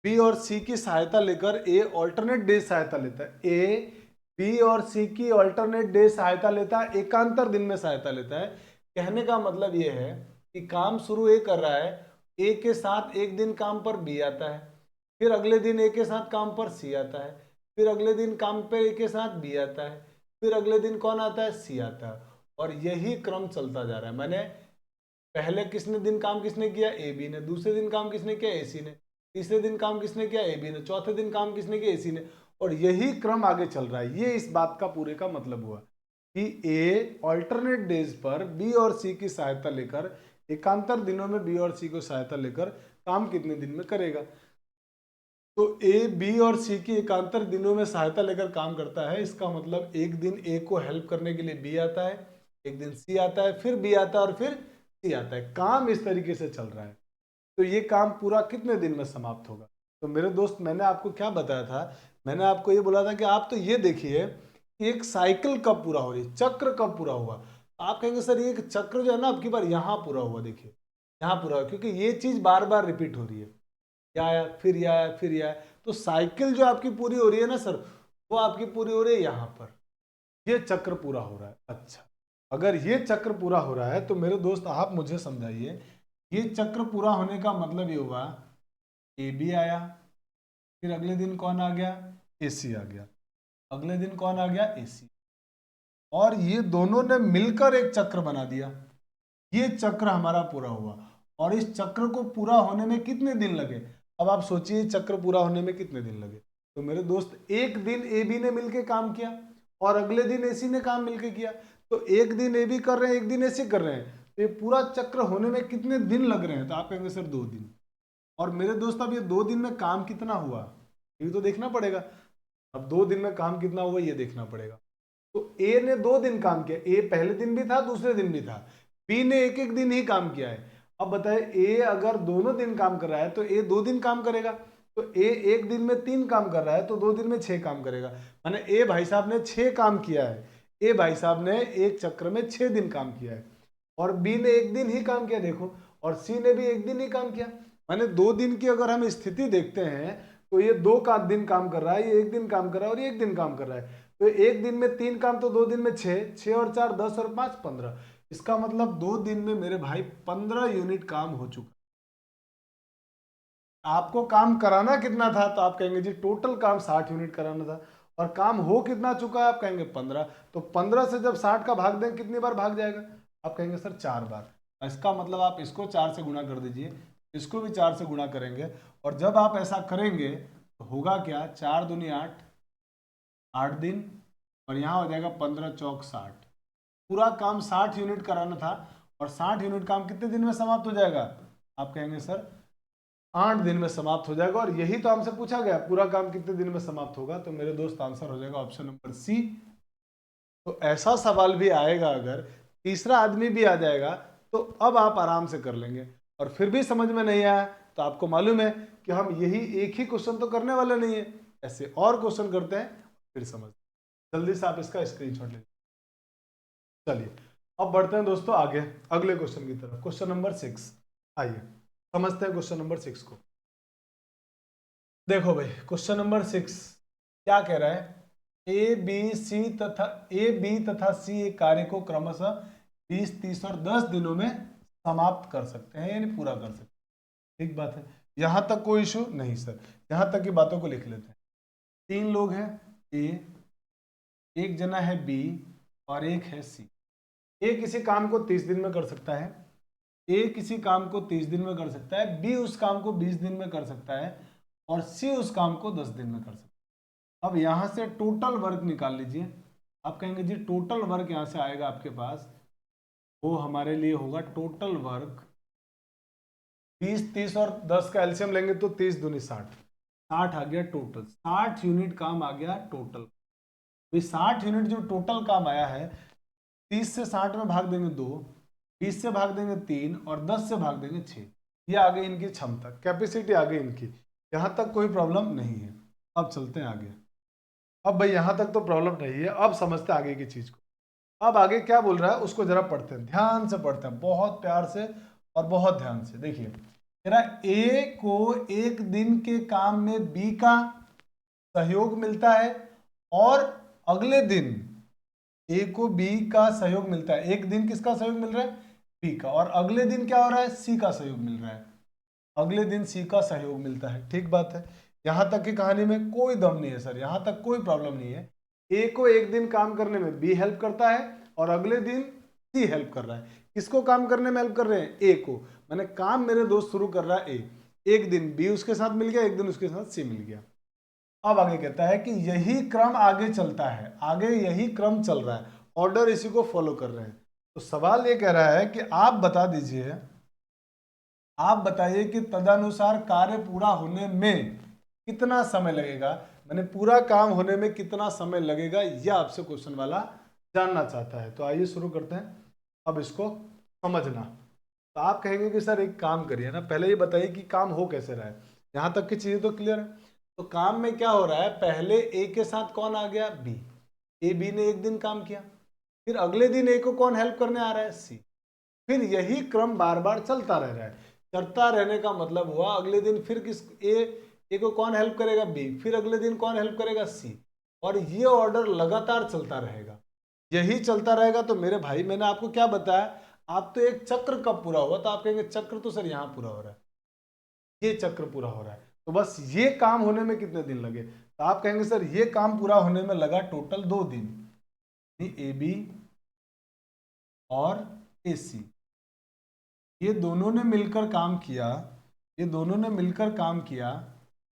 Speaker 1: बी और सी की सहायता लेकर ए ऑल्टरनेट डे सहायता लेता है, ए बी और सी की ऑल्टरनेट डे सहायता लेता है, एकांतर दिन में सहायता लेता है। कहने का मतलब ये है कि काम शुरू ए कर रहा है, ए के साथ एक दिन काम पर बी आता है, फिर अगले दिन ए के साथ काम पर सी आता है, फिर अगले दिन काम पर ए के साथ बी आता है, फिर अगले दिन कौन आता है, सी आता है, और यही क्रम चलता जा रहा है। मैंने पहले किसने दिन काम किसने किया, ए बी ने, दूसरे दिन काम किसने किया, ए सी ने, तीसरे दिन काम किसने किया, ए बी ने, चौथे दिन काम किसने किया, ए सी ने, और यही क्रम आगे चल रहा है। ये इस बात का पूरे का मतलब हुआ कि ए ऑल्टरनेट डेज पर बी और सी की सहायता लेकर, एकांतर दिनों में बी और सी को सहायता लेकर काम कितने दिन में करेगा। तो ए बी और सी की एकांतर दिनों में सहायता लेकर काम करता है, इसका मतलब एक दिन ए को हेल्प करने के लिए बी आता है, एक दिन सी आता है, फिर बी आता है और फिर सी आता है। काम इस तरीके से चल रहा है। तो ये काम पूरा कितने दिन में समाप्त होगा। तो मेरे दोस्त मैंने आपको क्या बताया था, मैंने आपको ये बोला था कि आप तो ये देखिए कि एक साइकिल कब पूरा हो रही है, चक्र कब पूरा हुआ। आप कहेंगे सर ये चक्र जो है ना अब की बार यहाँ पूरा हुआ, देखिए यहाँ पूरा हुआ, क्योंकि ये चीज बार बार रिपीट हो रही है, या आया फिर या आया फिर या आया। तो साइकिल जो आपकी पूरी हो रही है ना सर, वो आपकी पूरी हो रही है यहाँ पर, ये चक्र पूरा हो रहा है। अच्छा अगर ये चक्र पूरा हो रहा है तो मेरे दोस्त आप मुझे समझाइए, ये चक्र पूरा होने का मतलब ये हुआ ए बी आया, फिर अगले दिन कौन आ गया, ए सी आ गया, अगले दिन कौन आ गया, ए सी, और ये दोनों ने मिलकर एक चक्र बना दिया। ये चक्र हमारा पूरा हुआ, और इस चक्र को पूरा होने में कितने दिन लगे। अब आप सोचिए चक्र पूरा होने में कितने दिन लगे। तो मेरे दोस्त एक दिन ए बी ने मिलके काम किया और अगले दिन ए सी ने काम मिलके किया। तो एक दिन ए बी कर रहे हैं, एक दिन ए सी कर रहे हैं, तो ये पूरा चक्र होने में कितने दिन लग रहे हैं। तो आप कहेंगे सर 2 दिन। और मेरे दोस्त अब ये 2 दिन में काम कितना हुआ ये तो देखना पड़ेगा। अब 2 दिन में काम कितना हुआ ये देखना पड़ेगा। तो ए ने 2 दिन काम किया, ए पहले दिन भी था दूसरे दिन भी था, बी ने एक एक दिन ही काम किया है। अब बताए ए अगर दोनों दिन काम कर रहा है तो ए 2 दिन काम करेगा, तो ए एक दिन में 3 काम कर रहा है तो 2 दिन में 6 काम करेगा। माने ए भाई साहब ने 6 काम किया है, ए भाई साहब ने एक चक्र में 6 दिन काम किया है। और बी ने एक दिन ही काम किया देखो, और सी ने भी एक दिन ही काम किया। माने 2 दिन की अगर हम स्थिति देखते हैं तो ये 2 का दिन काम कर रहा है, ये एक दिन काम कर रहा है और ये एक दिन काम कर रहा है। तो एक दिन में 3 काम तो 2 दिन में 6, 6 और 4 10 और 5 15। इसका मतलब 2 दिन में मेरे भाई 15 यूनिट काम हो चुका। आपको काम कराना कितना था, तो आप कहेंगे जी टोटल काम 60 यूनिट कराना था, और काम हो कितना चुका है, आप कहेंगे 15। तो 15 से जब 60 का भाग दें कितनी बार भाग जाएगा, आप कहेंगे सर 4 बार। इसका मतलब आप इसको 4 से गुणा कर दीजिए, इसको भी 4 से गुणा करेंगे, और जब आप ऐसा करेंगे तो होगा क्या, 4 दूनी 8, 8 दिन, और यहाँ हो जाएगा 15 चौक 60। पूरा काम 60 यूनिट कराना था, और 60 यूनिट काम कितने दिन में समाप्त हो जाएगा, आप कहेंगे सर 8 दिन में समाप्त हो जाएगा। और यही तो हमसे पूछा गया, पूरा काम कितने दिन में समाप्त होगा, तो मेरे दोस्त आंसर हो जाएगा ऑप्शन नंबर सी। तो ऐसा सवाल भी आएगा, अगर तीसरा आदमी भी आ जाएगा तो अब आप आराम से कर लेंगे। और फिर भी समझ में नहीं आया तो आपको मालूम है कि हम यही एक ही क्वेश्चन तो करने वाले नहीं है, ऐसे और क्वेश्चन करते हैं, फिर समझ। जल्दी से आप इसका स्क्रीनशॉट ले। चलिए अब बढ़ते हैं दोस्तों आगे अगले क्वेश्चन की तरफ, क्वेश्चन नंबर 6। आइए समझते हैं क्वेश्चन नंबर 6 को। देखो भाई क्वेश्चन नंबर 6 क्या कह रहा है, ए बी तथा सी एक कार्य को क्रमशः 20 30 और 10 दिनों में समाप्त कर सकते हैं, यानी पूरा कर सकते हैं। ठीक बात है, यहां तक कोई इशू नहीं सर, यहां तक की बातों को लिख लेते हैं। 3 लोग हैं, ए, एक जना है बी और एक है सी। ए किसी काम को 30 दिन में कर सकता है, ए किसी काम को 30 दिन में कर सकता है, बी उस काम को 20 दिन में कर सकता है, और सी उस काम को 10 दिन में कर सकता है। अब यहां से टोटल वर्क निकाल लीजिए। आप कहेंगे जी टोटल वर्क यहां से आएगा आपके पास, वो हमारे लिए होगा टोटल वर्क 20 30 और 10 का एलसीएम लेंगे तो 30 दूनी 60, 60 आ गया टोटल, 60 यूनिट काम आ गया टोटल। 60 यूनिट जो टोटल काम आया है, 30 से 60 में भाग देंगे 2, 20 से भाग देंगे 3 और 10 से भाग देंगे 6। ये आ गई इनकी क्षमता, कैपेसिटी आ गई इनकी। यहां तक कोई प्रॉब्लम नहीं है। अब चलते हैं आगे। अब भाई यहां तक तो प्रॉब्लम नहीं है, अब समझते हैं आगे की चीज को। अब आगे क्या बोल रहा है उसको जरा पढ़ते हैं, ध्यान से पढ़ते हैं, बहुत प्यार से और बहुत ध्यान से। देखिए तेरा ए को एक दिन के काम में बी का सहयोग मिलता है, और अगले दिन ए को बी का सहयोग मिलता है। एक दिन किसका सहयोग मिल रहा है, बी का, और अगले दिन क्या हो रहा है, सी का सहयोग मिल रहा है। अगले दिन सी का सहयोग मिलता है। ठीक बात है, यहां तक की कहानी में कोई दम नहीं है सर, यहां तक कोई प्रॉब्लम नहीं है। ए को एक दिन काम करने में बी हेल्प करता है, और अगले दिन सी हेल्प कर रहा है। किसको काम करने में हेल्प कर रहे हैं, ए को। मैंने काम मेरे दोस्त शुरू कर रहा है ए, एक दिन बी उसके साथ मिल गया, एक दिन उसके साथ सी मिल गया। अब आगे कहता है कि यही क्रम आगे चलता है, आगे यही क्रम चल रहा है, ऑर्डर इसी को फॉलो कर रहे हैं। तो सवाल ये कह रहा है कि आप बता दीजिए, आप बताइए कि तदनुसार कार्य पूरा होने में कितना समय लगेगा। मैंने पूरा काम होने में कितना समय लगेगा, यह आपसे क्वेश्चन वाला जानना चाहता है। तो आइए शुरू करते हैं अब इसको समझना। तो आप कहेंगे कि सर एक काम करिए ना, पहले ये बताइए कि काम हो कैसे रहा है। यहां तक की चीजें तो क्लियर है। तो काम में क्या हो रहा है, पहले ए के साथ कौन आ गया, बी। ए बी ने एक दिन काम किया, फिर अगले दिन ए को कौन हेल्प करने आ रहा है, सी। फिर यही क्रम बार बार चलता रह रहा है। चलता रहने का मतलब हुआ अगले दिन फिर किस ए को कौन हेल्प करेगा, बी, फिर अगले दिन कौन हेल्प करेगा, सी। और ये ऑर्डर लगातार चलता रहेगा। यही चलता रहेगा। तो मेरे भाई मैंने आपको क्या बताया, आप तो एक चक्र कब पूरा हुआ, तो आप कहेंगे चक्र तो सर यहाँ पूरा हो रहा है, ये चक्र पूरा हो रहा है। तो बस ये काम होने में कितने दिन लगे, तो आप कहेंगे सर ये काम पूरा होने में लगा टोटल 2 दिन। ए बी और ए सी, ये दोनों ने मिलकर काम किया, ये दोनों ने मिलकर काम किया।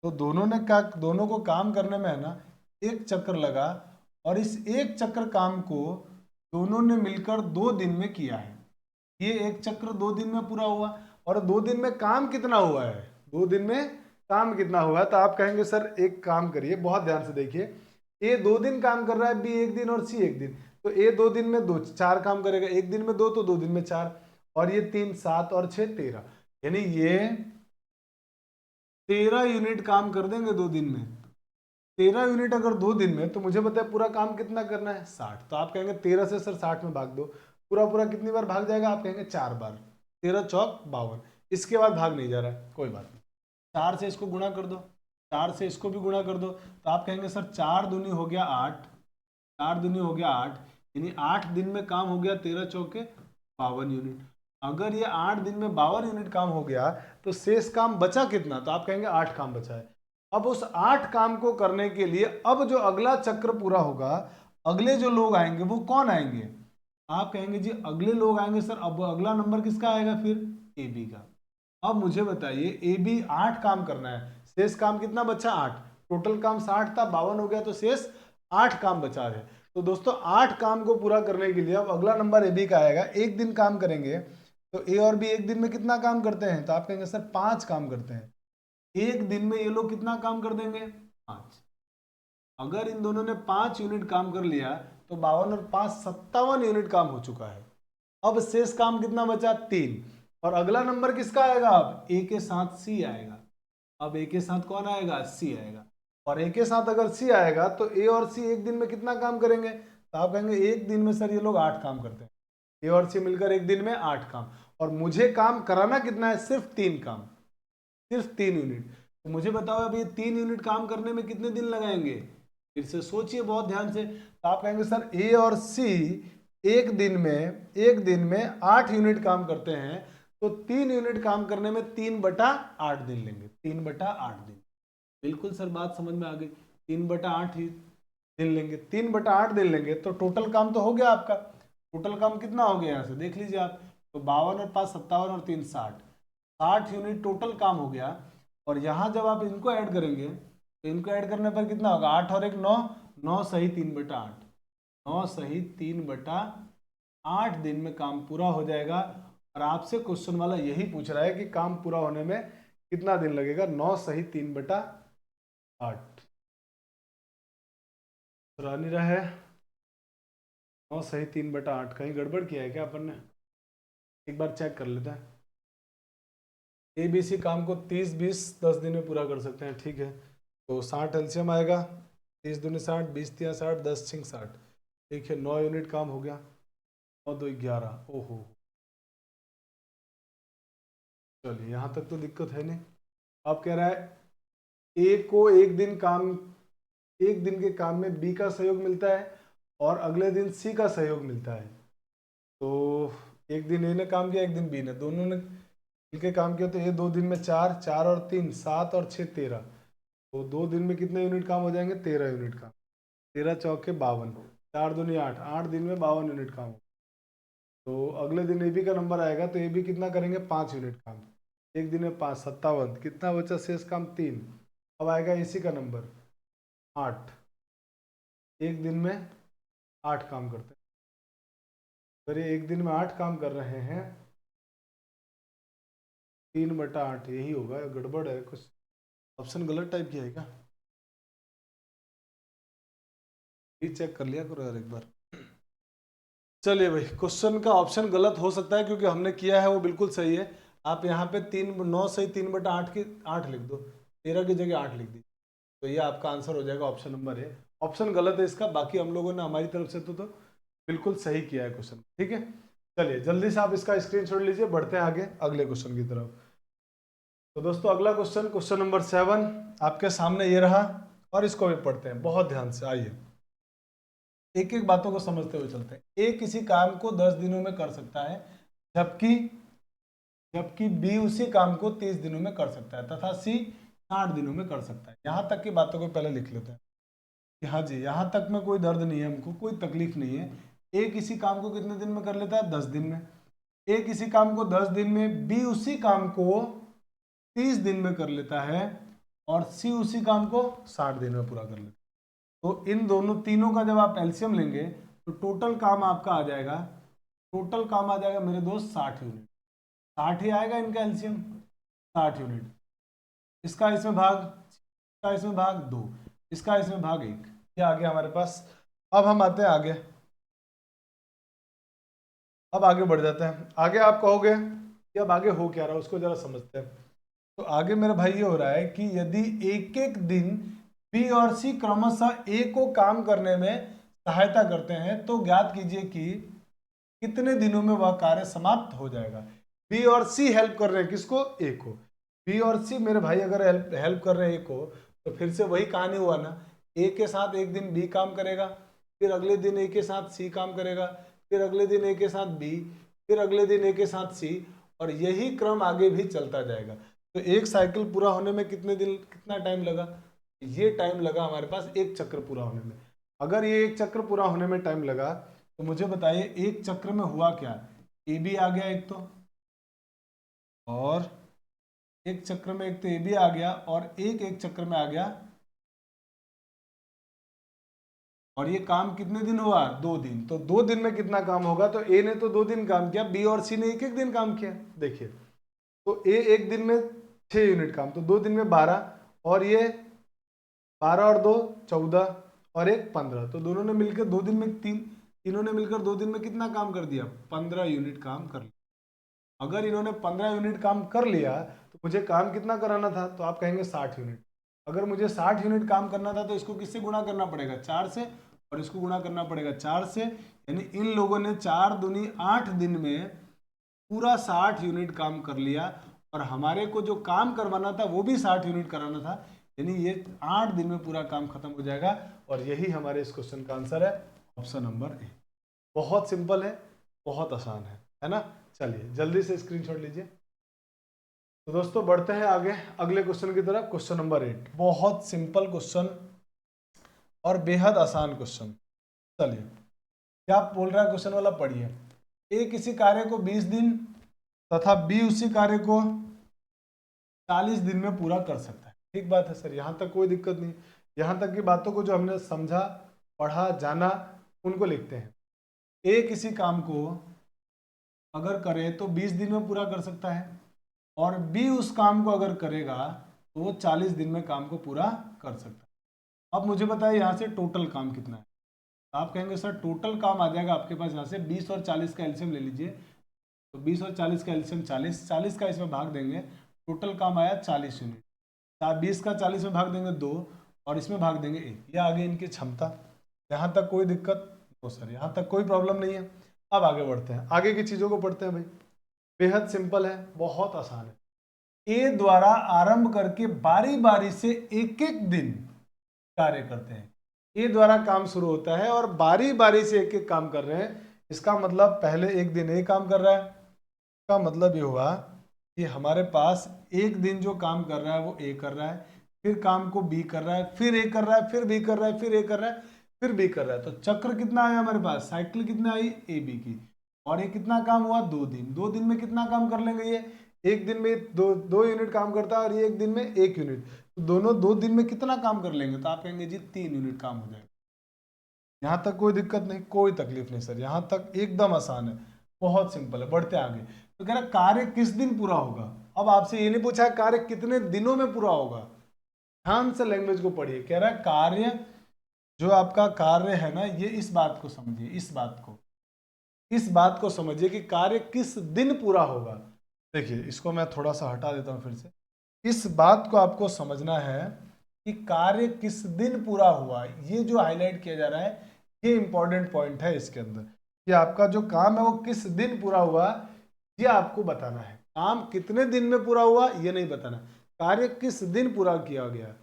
Speaker 1: तो दोनों को काम करने में है ना एक चक्र लगा, और इस एक चक्र काम को दोनों ने मिलकर 2 दिन में किया है। ये एक चक्र 2 दिन में पूरा हुआ। और 2 दिन में काम कितना हुआ है, 2 दिन में काम कितना हुआ है, तो आप कहेंगे सर एक काम करिए, बहुत ध्यान से देखिए। ए 2 दिन काम कर रहा है, बी एक दिन और सी एक दिन। तो ए 2 दिन में 2 4 काम करेगा, एक दिन में 2 तो 2 दिन में 4, और ये 3 7 और 6 13, यानी ये 13 यूनिट काम कर देंगे 2 दिन में। 13 यूनिट अगर 2 दिन में, तो मुझे बताए पूरा काम कितना करना है, 60। तो आप कहेंगे 13 से सर 60 में भाग दो, पूरा पूरा कितनी बार भाग जाएगा, आप कहेंगे 4 बार, 13 चौक 52, इसके बाद भाग नहीं जा रहा है, कोई बात नहीं, 4 से इसको गुणा कर दो, 4 से इसको भी गुणा कर दो, तो आप कहेंगे सर 4 दूनी हो गया 8, 4 दूनी हो गया 8, यानी 8 दिन में काम हो गया 13 चौके 52 यूनिट। अगर ये 8 दिन में 52 यूनिट काम हो गया तो शेष काम बचा कितना, तो आप कहेंगे 8 काम बचा है। अब उस 8 काम को करने के लिए अब जो अगला चक्र पूरा होगा, अगले जो लोग आएंगे वो कौन आएंगे, आप कहेंगे जी अगले लोग आएंगे सर, अब अगला नंबर किसका आएगा फिर, ए बी का। अब मुझे बताइए ए बी 8 काम करना है, शेष काम कितना बचा 8, टोटल काम 60 था, 52 हो गया तो शेष 8 काम बचा है। तो दोस्तों 8 काम को पूरा करने के लिए अब अगला नंबर ए बी का आएगा, एक दिन काम करेंगे, तो ए और बी एक दिन में कितना काम करते हैं, तो आप कहेंगे सर 5 काम करते हैं, एक दिन में ये लोग कितना काम कर देंगे 5। अगर इन दोनों ने 5 यूनिट काम कर लिया तो 52 और 5 57 यूनिट काम हो चुका है। अब शेष काम कितना बचा 3, और अगला नंबर किसका आएगा, अब ए के साथ सी आएगा। अब ए के साथ कौन आएगा, सी आएगा, और ए के साथ अगर सी आएगा तो ए और सी एक दिन में कितना काम करेंगे, तो आप कहेंगे एक दिन में सर ये लोग 8 काम करते हैं, ए और सी मिलकर एक दिन में 8 काम, और मुझे काम कराना कितना है, सिर्फ 3 काम, सिर्फ 3 यूनिट। तो मुझे बताओ अब ये 3 यूनिट काम करने में कितने दिन लगाएंगे, फिर से सोचिए बहुत ध्यान से। तो आप कहेंगे सर ए और सी एक दिन में 8 यूनिट काम करते हैं, तो 3 यूनिट काम करने में 3/8 दिन लेंगे, 3/8 दिन। बिल्कुल सर बात समझ में आ गई, 3/8 ही दिन लेंगे, 3/8 दिन लेंगे, तो टोटल काम तो हो गया आपका। टोटल काम कितना हो गया, यहाँ से देख लीजिए आप, तो 52 और 5 57 और 3 60 यूनिट टोटल काम हो गया। और यहाँ जब आप इनको ऐड करेंगे तो इनको ऐड करने पर कितना होगा, 8 और 1 9, 9 सही 3/8, 9 सही 3/8 दिन में काम पूरा हो जाएगा। और आपसे क्वेश्चन वाला यही पूछ रहा है कि काम पूरा होने में कितना दिन लगेगा, 9 सही 3/8। नहीं रहा है 9 सही 3/8, कहीं गड़बड़ किया है क्या अपन ने, एक बार चेक कर लेते हैं। ए बी सी काम को 30 20 10 दिन में पूरा कर सकते हैं, ठीक है, तो 60 एलसीएम आएगा, 30 दूनी 60, 20 तिया 60, 10 छिंग 60, ठीक है, 9 यूनिट काम हो गया, 9 2 11, ओहो चलिए यहाँ तक तो दिक्कत है नहीं। अब कह रहा है ए को एक दिन के काम में बी का सहयोग मिलता है और अगले दिन सी का सहयोग मिलता है। तो एक दिन ए ने काम किया, एक दिन बी ने, दोनों ने मिलकर काम किया, तो ये 2 दिन में 4, 4 और 3 7 और 6 13, तो 2 दिन में कितने यूनिट काम हो जाएंगे, 13 यूनिट काम, 13 चौके 52, 4 दूनी 8, 8 दिन में 52 यूनिट काम हो। तो अगले दिन ए बी का नंबर आएगा, तो ए बी कितना करेंगे 5 यूनिट काम, एक दिन में 5 57, कितना बचा शेष काम 3। अब आएगा ए सी का नंबर 8, एक दिन में 8 काम करते हैं, अगर ये एक दिन में 8 काम कर रहे हैं, 3/8 यही होगा, गड़बड़ है कुछ, ऑप्शन गलत टाइप किया है क्या, ये चेक कर लिया करो यार एक बार। चलिए भाई, क्वेश्चन का ऑप्शन गलत हो सकता है क्योंकि हमने किया है वो बिल्कुल सही है। आप यहाँ पे 9 सही 3/8 की 8 लिख दो, 13 की जगह 8 लिख दी, तो ये आपका आंसर हो जाएगा ऑप्शन नंबर ए। ऑप्शन गलत है इसका, बाकी हम लोगों ने हमारी तरफ से तो बिल्कुल सही किया है क्वेश्चन, ठीक है। चलिए जल्दी से आप इसका स्क्रीनशॉट लीजिए, बढ़ते हैं आगे अगले क्वेश्चन की तरफ। तो दोस्तों अगला क्वेश्चन, क्वेश्चन नंबर 7 आपके सामने ये रहा, और इसको भी पढ़ते हैं बहुत ध्यान से। आइए एक एक बातों को समझते हुए चलते हैं। ए किसी काम को 10 दिनों में कर सकता है, जबकि बी उसी काम को 30 दिनों में कर सकता है, तथा सी 60 दिनों में कर सकता है। यहाँ तक की बातों को पहले लिख लेते हैं कि हाँ जी, यहाँ तक में कोई दर्द नहीं है, हमको कोई तकलीफ नहीं है। ए किसी काम को कितने दिन में कर लेता है, 10 दिन में। ए किसी काम को 10 दिन में, बी उसी काम को 30 दिन में कर लेता है, और सी उसी काम को 60 दिन में पूरा कर लेता है। तो इन दोनों तीनों का जब आप एलसीएम लेंगे तो टोटल काम आपका आ जाएगा, टोटल काम आ जाएगा मेरे दोस्त 60 यूनिट, 60 ही आएगा इनका एलसीएम, 60 यूनिट। इसका इसमें भाग, इसका इसमें भाग 2, इसका इसमें भाग 1, ये आ गया हमारे पास। अब हम आते हैं आगे, अब आगे बढ़ जाते हैं। आगे आप कहोगे कि अब आगे हो क्या रहा है उसको जरा समझते हैं। तो आगे मेरे भाई ये हो रहा है कि यदि एक एक दिन बी और सी क्रमशः ए को काम करने में सहायता करते हैं, तो ज्ञात कीजिए कि कितने दिनों में वह कार्य समाप्त हो जाएगा। बी और सी हेल्प कर रहे हैं किसको, ए को। बी और सी मेरे भाई अगर हेल्प कर रहे हैं ए को, तो फिर से वही कहानी हुआ ना, ए के साथ एक दिन बी काम करेगा, फिर अगले दिन ए के साथ सी काम करेगा, फिर अगले दिन ए के साथ बी, फिर अगले दिन ए के साथ सी, और यही क्रम आगे भी चलता जाएगा। तो एक साइकिल पूरा होने में कितने दिन, कितना टाइम लगा, ये टाइम लगा हमारे पास एक चक्र पूरा होने में। अगर ये एक चक्र पूरा होने में टाइम लगा, तो मुझे बताइए एक चक्र में हुआ क्या, ए बी आ गया एक तो, और एक चक्र में एक तो ए बी आ गया, और एक चक्र में आ गया, और ये काम कितने दिन हुआ, 2 दिन। तो 2 दिन में कितना काम होगा, तो ए ने तो 2 दिन काम किया, बी और सी ने एक दिन काम किया। देखिए तो ए एक दिन में 6 यूनिट काम, तो 2 दिन में 12, और ये 12 और 2 14, और एक 15, तो दोनों ने मिलकर 2 दिन में तीनों ने मिलकर 2 दिन में कितना काम कर दिया, 15 यूनिट काम कर लिया। अगर इन्होंने 15 यूनिट काम कर लिया, तो मुझे काम कितना कराना था, तो आप कहेंगे 60 यूनिट। अगर मुझे 60 यूनिट काम करना था, तो इसको किससे गुणा करना पड़ेगा, 4 से, और इसको गुणा करना पड़ेगा 4 से, यानी इन लोगों ने 4 दूनी 8 दिन में पूरा 60 यूनिट काम कर लिया, और हमारे को जो काम करवाना था वो भी 60 यूनिट कराना था, यानी ये 8 दिन में पूरा काम खत्म हो जाएगा। और यही हमारे इस क्वेश्चन का आंसर है, ऑप्शन नंबर ए। बहुत सिंपल है, बहुत आसान है ना। चलिए जल्दी से स्क्रीनशॉट लीजिए। तो दोस्तों बढ़ते हैं आगे अगले क्वेश्चन की तरफ। क्वेश्चन नंबर 8, बहुत सिंपल क्वेश्चन और बेहद आसान क्वेश्चन। चलिए क्या बोल रहा है क्वेश्चन वाला, पढ़िए। ए किसी कार्य को 20 दिन तथा बी उसी कार्य को 40 दिन में पूरा कर सकता है। ठीक बात है सर, यहाँ तक कोई दिक्कत नहीं। यहाँ तक की बातों को जो हमने समझा, पढ़ा, जाना, उनको लिखते हैं। ए किसी काम को अगर करे तो 20 दिन में पूरा कर सकता है, और बी उस काम को अगर करेगा तो वो 40 दिन में काम को पूरा कर सकता है। अब मुझे बताइए यहाँ से टोटल काम कितना है। आप कहेंगे सर टोटल काम आ जाएगा आपके पास यहाँ से 20 और 40 का एलसीएम ले लीजिए। तो 20 और 40 का एलसीएम 40 का इसमें भाग देंगे, टोटल काम आया 40 यूनिट। 20 का 40 में भाग देंगे 2, और इसमें भाग देंगे 1। यह आगे इनकी क्षमता। यहाँ तक कोई दिक्कत तो सर, यहाँ तक कोई प्रॉब्लम नहीं है। अब आगे बढ़ते हैं, आगे की चीज़ों को पढ़ते हैं भाई। बेहद सिंपल है, बहुत आसान है। ए द्वारा आरंभ करके बारी बारी से एक एक दिन कार्य करते हैं। ए द्वारा काम शुरू होता है और बारी बारी से एक एक काम कर रहे हैं। इसका मतलब पहले एक दिन ए काम कर रहा है, इसका मतलब ये हुआ कि हमारे पास एक दिन जो काम कर रहा है वो ए कर रहा है, फिर काम को बी कर रहा है, फिर ए कर रहा है, फिर बी कर रहा है, फिर ए कर रहा है, फिर बी कर रहा है। तो चक्र कितना आया हमारे पास, साइकिल कितना आई ए बी की, और ये कितना काम हुआ 2 दिन। 2 दिन में कितना काम कर लेंगे, ये एक दिन में दो यूनिट काम करता है, और ये एक दिन में 1 यूनिट। तो दोनों 2 दिन में कितना काम कर लेंगे, तो आप कहेंगे जी 3 यूनिट काम हो जाएगा। यहाँ तक कोई दिक्कत नहीं, कोई तकलीफ नहीं सर, यहाँ तक एकदम आसान है, बहुत सिंपल है। बढ़ते आगे। तो कह रहा कार्य किस दिन पूरा होगा। अब आपसे ये नहीं पूछा कार्य कितने दिनों में पूरा होगा। ध्यान से लैंग्वेज को पढ़िए। कह रहा है कार्य, जो आपका कार्य है ना, ये इस बात को समझिए, इस बात को समझिए कि कार्य किस दिन पूरा होगा। देखिए इसको मैं थोड़ा सा हटा देता हूँ फिर से। इस बात को आपको समझना है कि कार्य किस दिन पूरा हुआ। ये जो हाईलाइट किया जा रहा है, ये इंपॉर्टेंट पॉइंट है इसके अंदर, कि आपका जो काम है वो किस दिन पूरा हुआ, ये आपको बताना है। काम कितने दिन में पूरा हुआ ये नहीं बताना, कार्य किस दिन पूरा किया गया।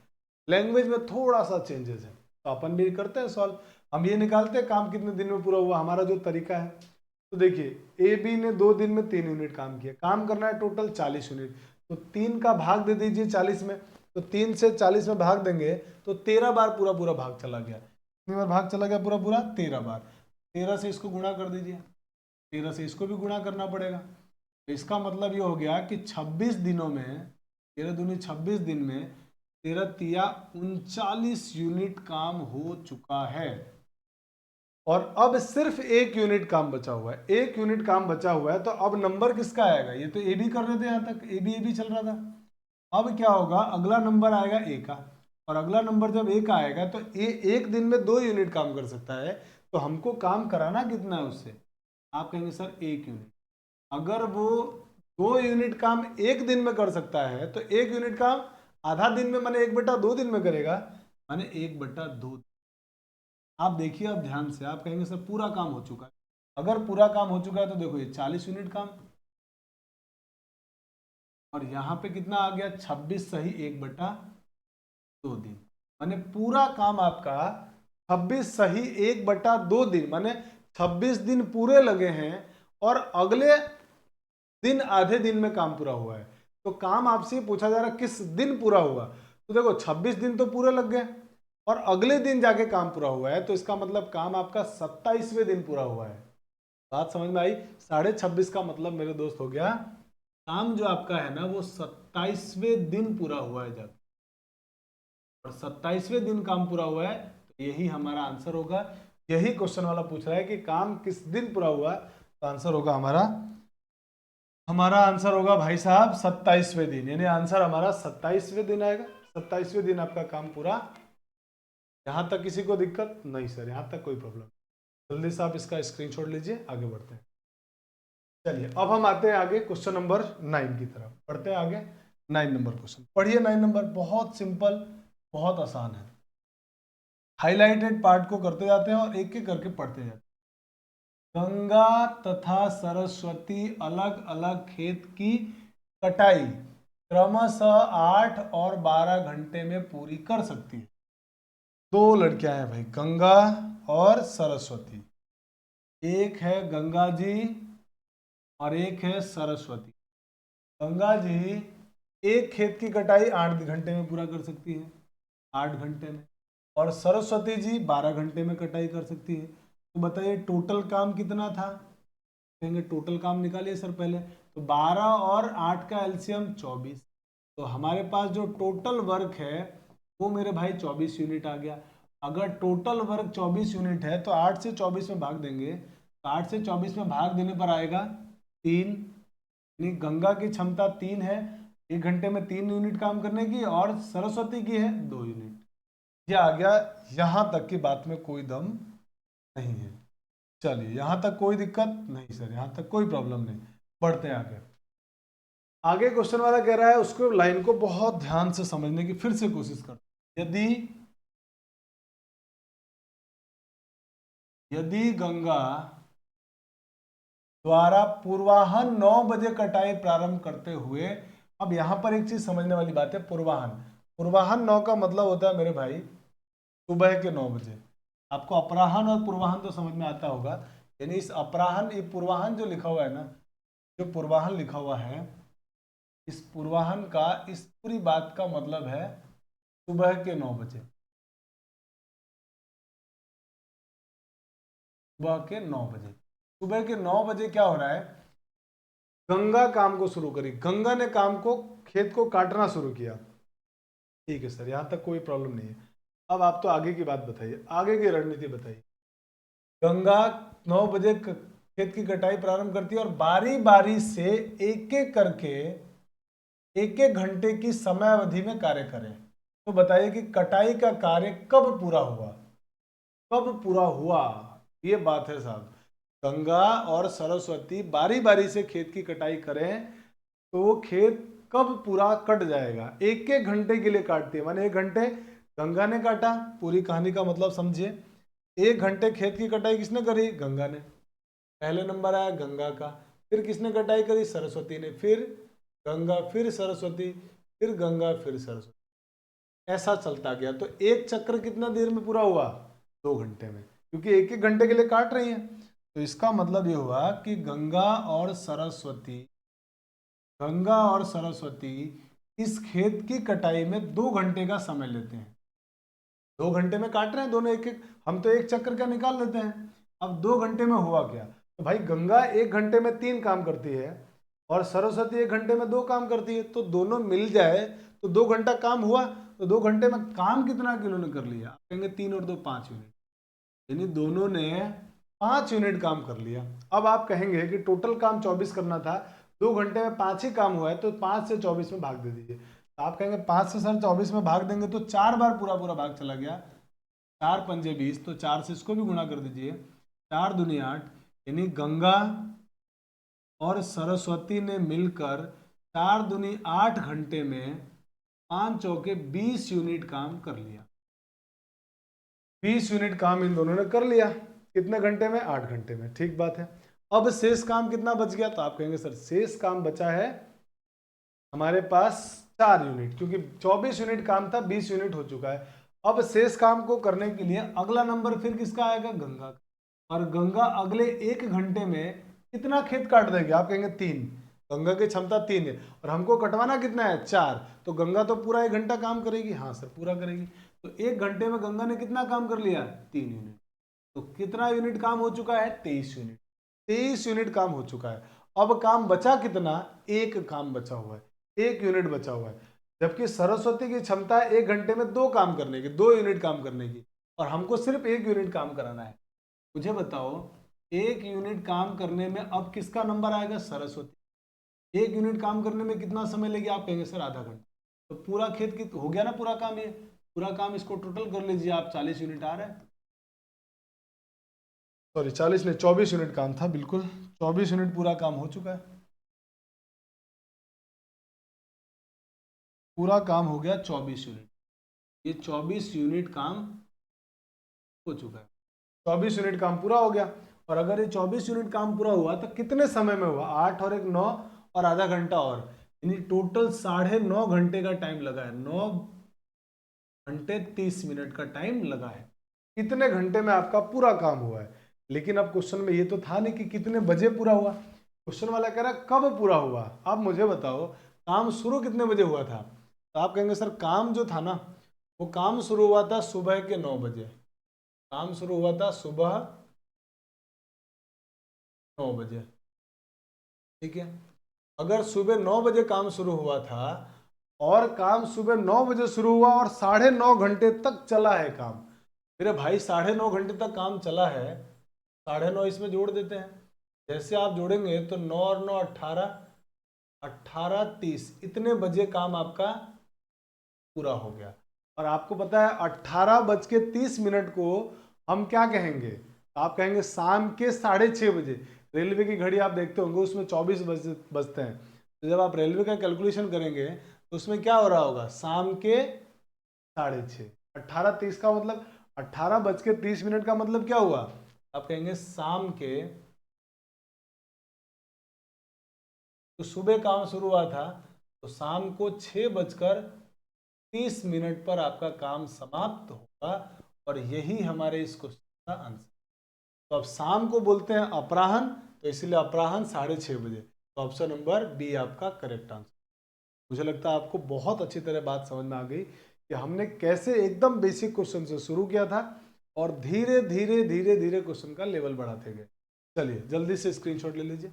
Speaker 1: लैंग्वेज में थोड़ा सा चेंजेस है, तो अपन भी करते हैं सॉल्व। हम ये निकालते हैं काम कितने दिन में पूरा हुआ, हमारा जो तरीका है। तो देखिए ए बी ने 2 दिन में 3 यूनिट काम किया, काम करना है टोटल 40 यूनिट। तो 3 का भाग दे दीजिए 40 में, तो 3 से 40 में भाग देंगे तो 13 बार पूरा पूरा भाग चला गया। कितनी बार भाग चला गया पूरा पूरा, 13 बार। 13 से इसको गुणा कर दीजिए, 13 से इसको भी गुणा करना पड़ेगा। तो इसका मतलब ये हो गया कि 26 दिनों में, 13 दूनी 26 दिन में 13 तिया 39 यूनिट काम हो चुका है। और अब सिर्फ 1 यूनिट काम बचा हुआ है, 1 यूनिट काम बचा हुआ है। तो अब नंबर किसका आएगा, ये तो ए बी कर रहे थे, यहाँ तक ए बी चल रहा था। अब क्या होगा, अगला नंबर आएगा ए का, और अगला नंबर जब ए का आएगा तो ए एक दिन में 2 यूनिट काम कर सकता है। तो हमको काम कराना कितना है उससे, आप कहेंगे सर 1 यूनिट। अगर वो 2 यूनिट काम एक दिन में कर सकता है, तो 1 यूनिट काम आधा दिन में, माने 1/2 दिन में करेगा, माने 1/2। आप देखिए, आप ध्यान से, आप कहेंगे सर पूरा काम हो चुका है। अगर पूरा काम हो चुका है तो देखो ये 40 यूनिट काम, और यहाँ पे कितना आ गया 26 सही 1/2 दिन, माने पूरा काम आपका 26 सही 1/2 दिन, माने 26 दिन पूरे लगे हैं और अगले दिन आधे दिन में काम पूरा हुआ है। तो काम आपसे पूछा जा रहा है किस दिन पूरा हुआ, तो देखो 26 दिन तो पूरे लग गए और अगले दिन जाके काम पूरा हुआ है, तो इसका मतलब काम आपका 27वें दिन पूरा हुआ है। बात समझ में आई? 26.5 का मतलब मेरे दोस्त हो गया काम जो आपका है ना वो 27वें दिन पूरा हुआ है जाके, और 27वें दिन काम पूरा हुआ है, तो यही हमारा आंसर होगा। यही क्वेश्चन वाला पूछ रहा है कि काम किस दिन पूरा हुआ, तो आंसर होगा हमारा आंसर होगा भाई साहब 27वें दिन, यानी आंसर हमारा 27वें दिन आएगा। 27वें दिन आपका काम पूरा। यहां तक किसी को दिक्कत नहीं सर? यहां तक कोई प्रॉब्लम? जल्दी से आप इसका स्क्रीनशॉट लीजिए, आगे बढ़ते हैं। चलिए अब हम आते हैं आगे क्वेश्चन नंबर 9 की तरफ, पढ़ते हैं आगे। 9 नंबर क्वेश्चन पढ़िए। 9 नंबर बहुत सिंपल, बहुत आसान है। हाईलाइटेड पार्ट को करते जाते हैं और एक एक करके पढ़ते जाते हैं। गंगा तथा सरस्वती अलग अलग खेत की कटाई क्रमशः 8 और 12 घंटे में पूरी कर सकती है। दो लड़कियां हैं भाई, गंगा और सरस्वती। एक है गंगा जी और एक है सरस्वती। गंगा जी एक खेत की कटाई 8 घंटे में पूरा कर सकती है, 8 घंटे में, और सरस्वती जी 12 घंटे में कटाई कर सकती है। तो बताइए टोटल काम कितना था? कहेंगे टोटल काम निकालिए सर पहले, तो 12 और 8 का एलसीएम 24, तो हमारे पास जो टोटल वर्क है वो मेरे भाई 24 यूनिट आ गया। अगर टोटल वर्क 24 यूनिट है तो 8 से 24 में भाग देंगे, तो 8 से 24 में भाग देने पर आएगा 3, यानी गंगा की क्षमता 3 है, 1 घंटे में 3 यूनिट काम करने की, और सरस्वती की है 2 यूनिट। ये आ गया। यहां तक की बात में कोई दम नहीं है। चलिए यहां तक कोई दिक्कत नहीं सर? यहां तक कोई प्रॉब्लम नहीं। बढ़ते हैं आगे। आगे क्वेश्चन वाला कह रहा है उसको लाइन को बहुत ध्यान से समझने की फिर से कोशिश कर। यदि गंगा द्वारा पूर्वाहन 9 बजे कटाई प्रारंभ करते हुए, अब यहां पर एक चीज समझने वाली बात है, पूर्वाहन। पूर्वाहन 9 का मतलब होता है मेरे भाई सुबह के 9 बजे। आपको अपराहन और पूर्वाहन तो समझ में आता होगा, यानी इस अपराहन, ये पूर्वाहन जो लिखा हुआ है ना, जो पूर्वाहन लिखा हुआ है, इस पूर्वाहन का इस पूरी बात का मतलब है सुबह के 9 बजे। सुबह के 9 बजे, सुबह के 9 बजे क्या हो रहा है? गंगा काम को शुरू करी, गंगा ने काम को, खेत को काटना शुरू किया। ठीक है सर, यहां तक कोई प्रॉब्लम नहीं है। अब आप तो आगे की बात बताइए, आगे की रणनीति बताइए। गंगा 9 बजे खेत की कटाई प्रारंभ करती है और बारी बारी से एक एक करके 1-1 घंटे की समय अवधि में कार्य करें। तो बताइए कि कटाई का कार्य कब पूरा हुआ? कब पूरा हुआ, ये बात है साहब। गंगा और सरस्वती बारी बारी से खेत की कटाई करें तो वो खेत कब पूरा कट जाएगा? 1-1 घंटे के लिए काटती है, माने 1 घंटे गंगा ने काटा, पूरी कहानी का मतलब समझिए। 1 घंटे खेत की कटाई किसने करी? गंगा ने। पहले नंबर आया गंगा का। फिर किसने कटाई करी? सरस्वती ने। फिर गंगा, फिर सरस्वती, फिर गंगा, फिर सरस्वती, ऐसा चलता गया। तो एक चक्र कितना देर में पूरा हुआ? 2 घंटे में, क्योंकि 1-1 घंटे के लिए काट रही है। तो इसका मतलब ये हुआ कि गंगा और सरस्वती इस खेत की कटाई में 2 घंटे का समय लेते हैं। 2 घंटे में काट रहे हैं दोनों एक एक, हम तो एक चक्र का निकाल लेते हैं। अब 2 घंटे में हुआ क्या? तो भाई गंगा 1 घंटे में 3 काम करती है और सरस्वती 1 घंटे में 2 काम करती है, तो दोनों मिल जाए तो 2 घंटा काम हुआ। तो 2 घंटे में काम कितना किन्होंने कर लिया? आप कहेंगे 3 और 2 5 यूनिट, यानी दोनों ने 5 यूनिट काम कर लिया। अब आप कहेंगे कि टोटल काम 24 करना था, 2 घंटे में 5 ही काम हुआ है, तो 5 से 24 में भाग दे दीजिए। तो आप कहेंगे 5 से सर 24 में भाग देंगे तो 4 बार पूरा पूरा भाग चला गया, 4 पंजे 20, तो 4 से इसको भी गुणा कर दीजिए, 4 दूनी 8, यानी गंगा और सरस्वती ने मिलकर 4 दूनी 8 घंटे में 5 चौके 20 यूनिट काम कर लिया। 20 यूनिट काम इन दोनों ने कर लिया। कितने घंटे में? 8 घंटे में। ठीक बात है। अब शेष काम कितना बच गया? तो आप कहेंगे सर शेष काम बचा है हमारे पास 4 यूनिट, क्योंकि 24 यूनिट काम था, 20 यूनिट हो चुका है। अब शेष काम को करने के लिए अगला नंबर फिर किसका आएगा? गंगा का। और गंगा अगले 1 घंटे में कितना खेत काट देगी? आप कहेंगे 3। गंगा की क्षमता 3 है और हमको कटवाना कितना है? 4। तो गंगा तो पूरा 1 घंटा काम करेगी। हाँ सर पूरा करेगी। तो 1 घंटे में गंगा ने कितना काम कर लिया? 3 यूनिट। तो कितना यूनिट काम हो चुका है? 23 यूनिट। 23 यूनिट काम हो चुका है। अब काम बचा कितना? 1 काम बचा हुआ है, 1 यूनिट बचा हुआ है। जबकि सरस्वती की क्षमता है 1 घंटे में 2 काम करने की, 2 यूनिट काम करने की, और हमको सिर्फ 1 यूनिट काम कराना है। मुझे बताओ 1 यूनिट काम करने में अब किसका नंबर आएगा? सरस्वती। 1 यूनिट काम करने में कितना समय लगेगा? आप कहेंगे सर आधा घंटा। तो पूरा खेत हो गया ना पूरा काम। ये पूरा काम इसको टोटल कर लीजिए आप, 40 यूनिट आ रहा है। सॉरी 40 नहीं, 24 यूनिट काम था, बिल्कुल 24 यूनिट पूरा काम हो चुका है। पूरा काम हो गया 24 यूनिट। ये 24 यूनिट काम हो चुका है। 24 यूनिट काम पूरा हो गया। और अगर ये 24 यूनिट काम पूरा हुआ तो कितने समय में हुआ? 8 और 1 9 और आधा घंटा और, यानी टोटल 9.5 घंटे का टाइम लगा है। 9 घंटे 30 मिनट का टाइम लगा है। कितने घंटे में आपका पूरा काम हुआ है? लेकिन अब क्वेश्चन में ये तो था नहीं कि कितने बजे पूरा हुआ। क्वेश्चन वाला कह रहा है कब पूरा हुआ। अब मुझे बताओ काम शुरू कितने बजे हुआ था? तो आप कहेंगे सर काम जो था ना, वो काम शुरू हुआ था सुबह के 9 बजे। काम शुरू हुआ था सुबह 9 बजे। ठीक है। अगर सुबह 9 बजे काम शुरू हुआ था और काम सुबह 9 बजे शुरू हुआ और 9.5 घंटे तक चला है काम, मेरे भाई 9.5 घंटे तक काम चला है, 9.5 इसमें जोड़ देते हैं। जैसे आप जोड़ेंगे तो 9 और 9 18, 18:30 इतने बजे काम आपका पूरा हो गया। और आपको पता है 18:30 को हम क्या कहेंगे? आप कहेंगे शाम के 6:30 बजे। रेलवे की घड़ी आप देखते होंगे उसमें 24 बजते हैं। तो जब आप रेलवे का कैलकुलेशन करेंगे तो उसमें क्या हो रहा होगा? शाम के 6:30। 18:30 का मतलब 18:30 का मतलब क्या हुआ? आप कहेंगे शाम के, तो सुबह काम शुरू हुआ था तो शाम को 6:30 पर आपका काम समाप्त होगा। और यही हमारे इस क्वेश्चन का आंसर। तो अब शाम को बोलते हैं अपराह्न, तो इसलिए अपराह्न 6:30 बजे। तो ऑप्शन नंबर बी आपका करेक्ट आंसर। मुझे लगता है आपको बहुत अच्छी तरह बात समझ में आ गई कि हमने कैसे एकदम बेसिक क्वेश्चन से शुरू किया था और धीरे धीरे धीरे धीरे क्वेश्चन का लेवल बढ़ाते गए। चलिए जल्दी से स्क्रीनशॉट ले लीजिए।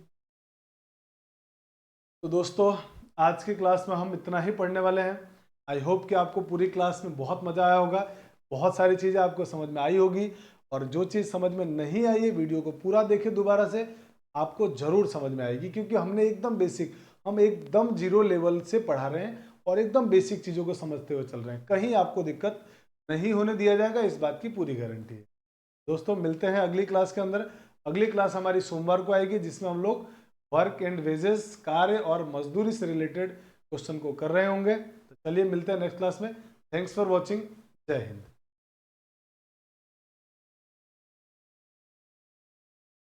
Speaker 1: तो दोस्तों आज की क्लास में हम इतना ही पढ़ने वाले हैं। आई होप कि आपको पूरी क्लास में बहुत मज़ा आया होगा, बहुत सारी चीज़ें आपको समझ में आई होगी। और जो चीज़ समझ में नहीं आई है वीडियो को पूरा देखें दोबारा से, आपको ज़रूर समझ में आएगी। क्योंकि हमने एकदम बेसिक, हम एकदम जीरो लेवल से पढ़ा रहे हैं और एकदम बेसिक चीज़ों को समझते हुए चल रहे हैं। कहीं आपको दिक्कत नहीं होने दिया जाएगा, इस बात की पूरी गारंटी है। दोस्तों मिलते हैं अगली क्लास के अंदर। अगली क्लास हमारी सोमवार को आएगी जिसमें हम लोग वर्क एंड वेजेस, कार्य और मजदूरी से रिलेटेड क्वेश्चन को कर रहे होंगे। तो चलिए मिलते हैं नेक्स्ट क्लास में। Thanks for watching. जय हिंद।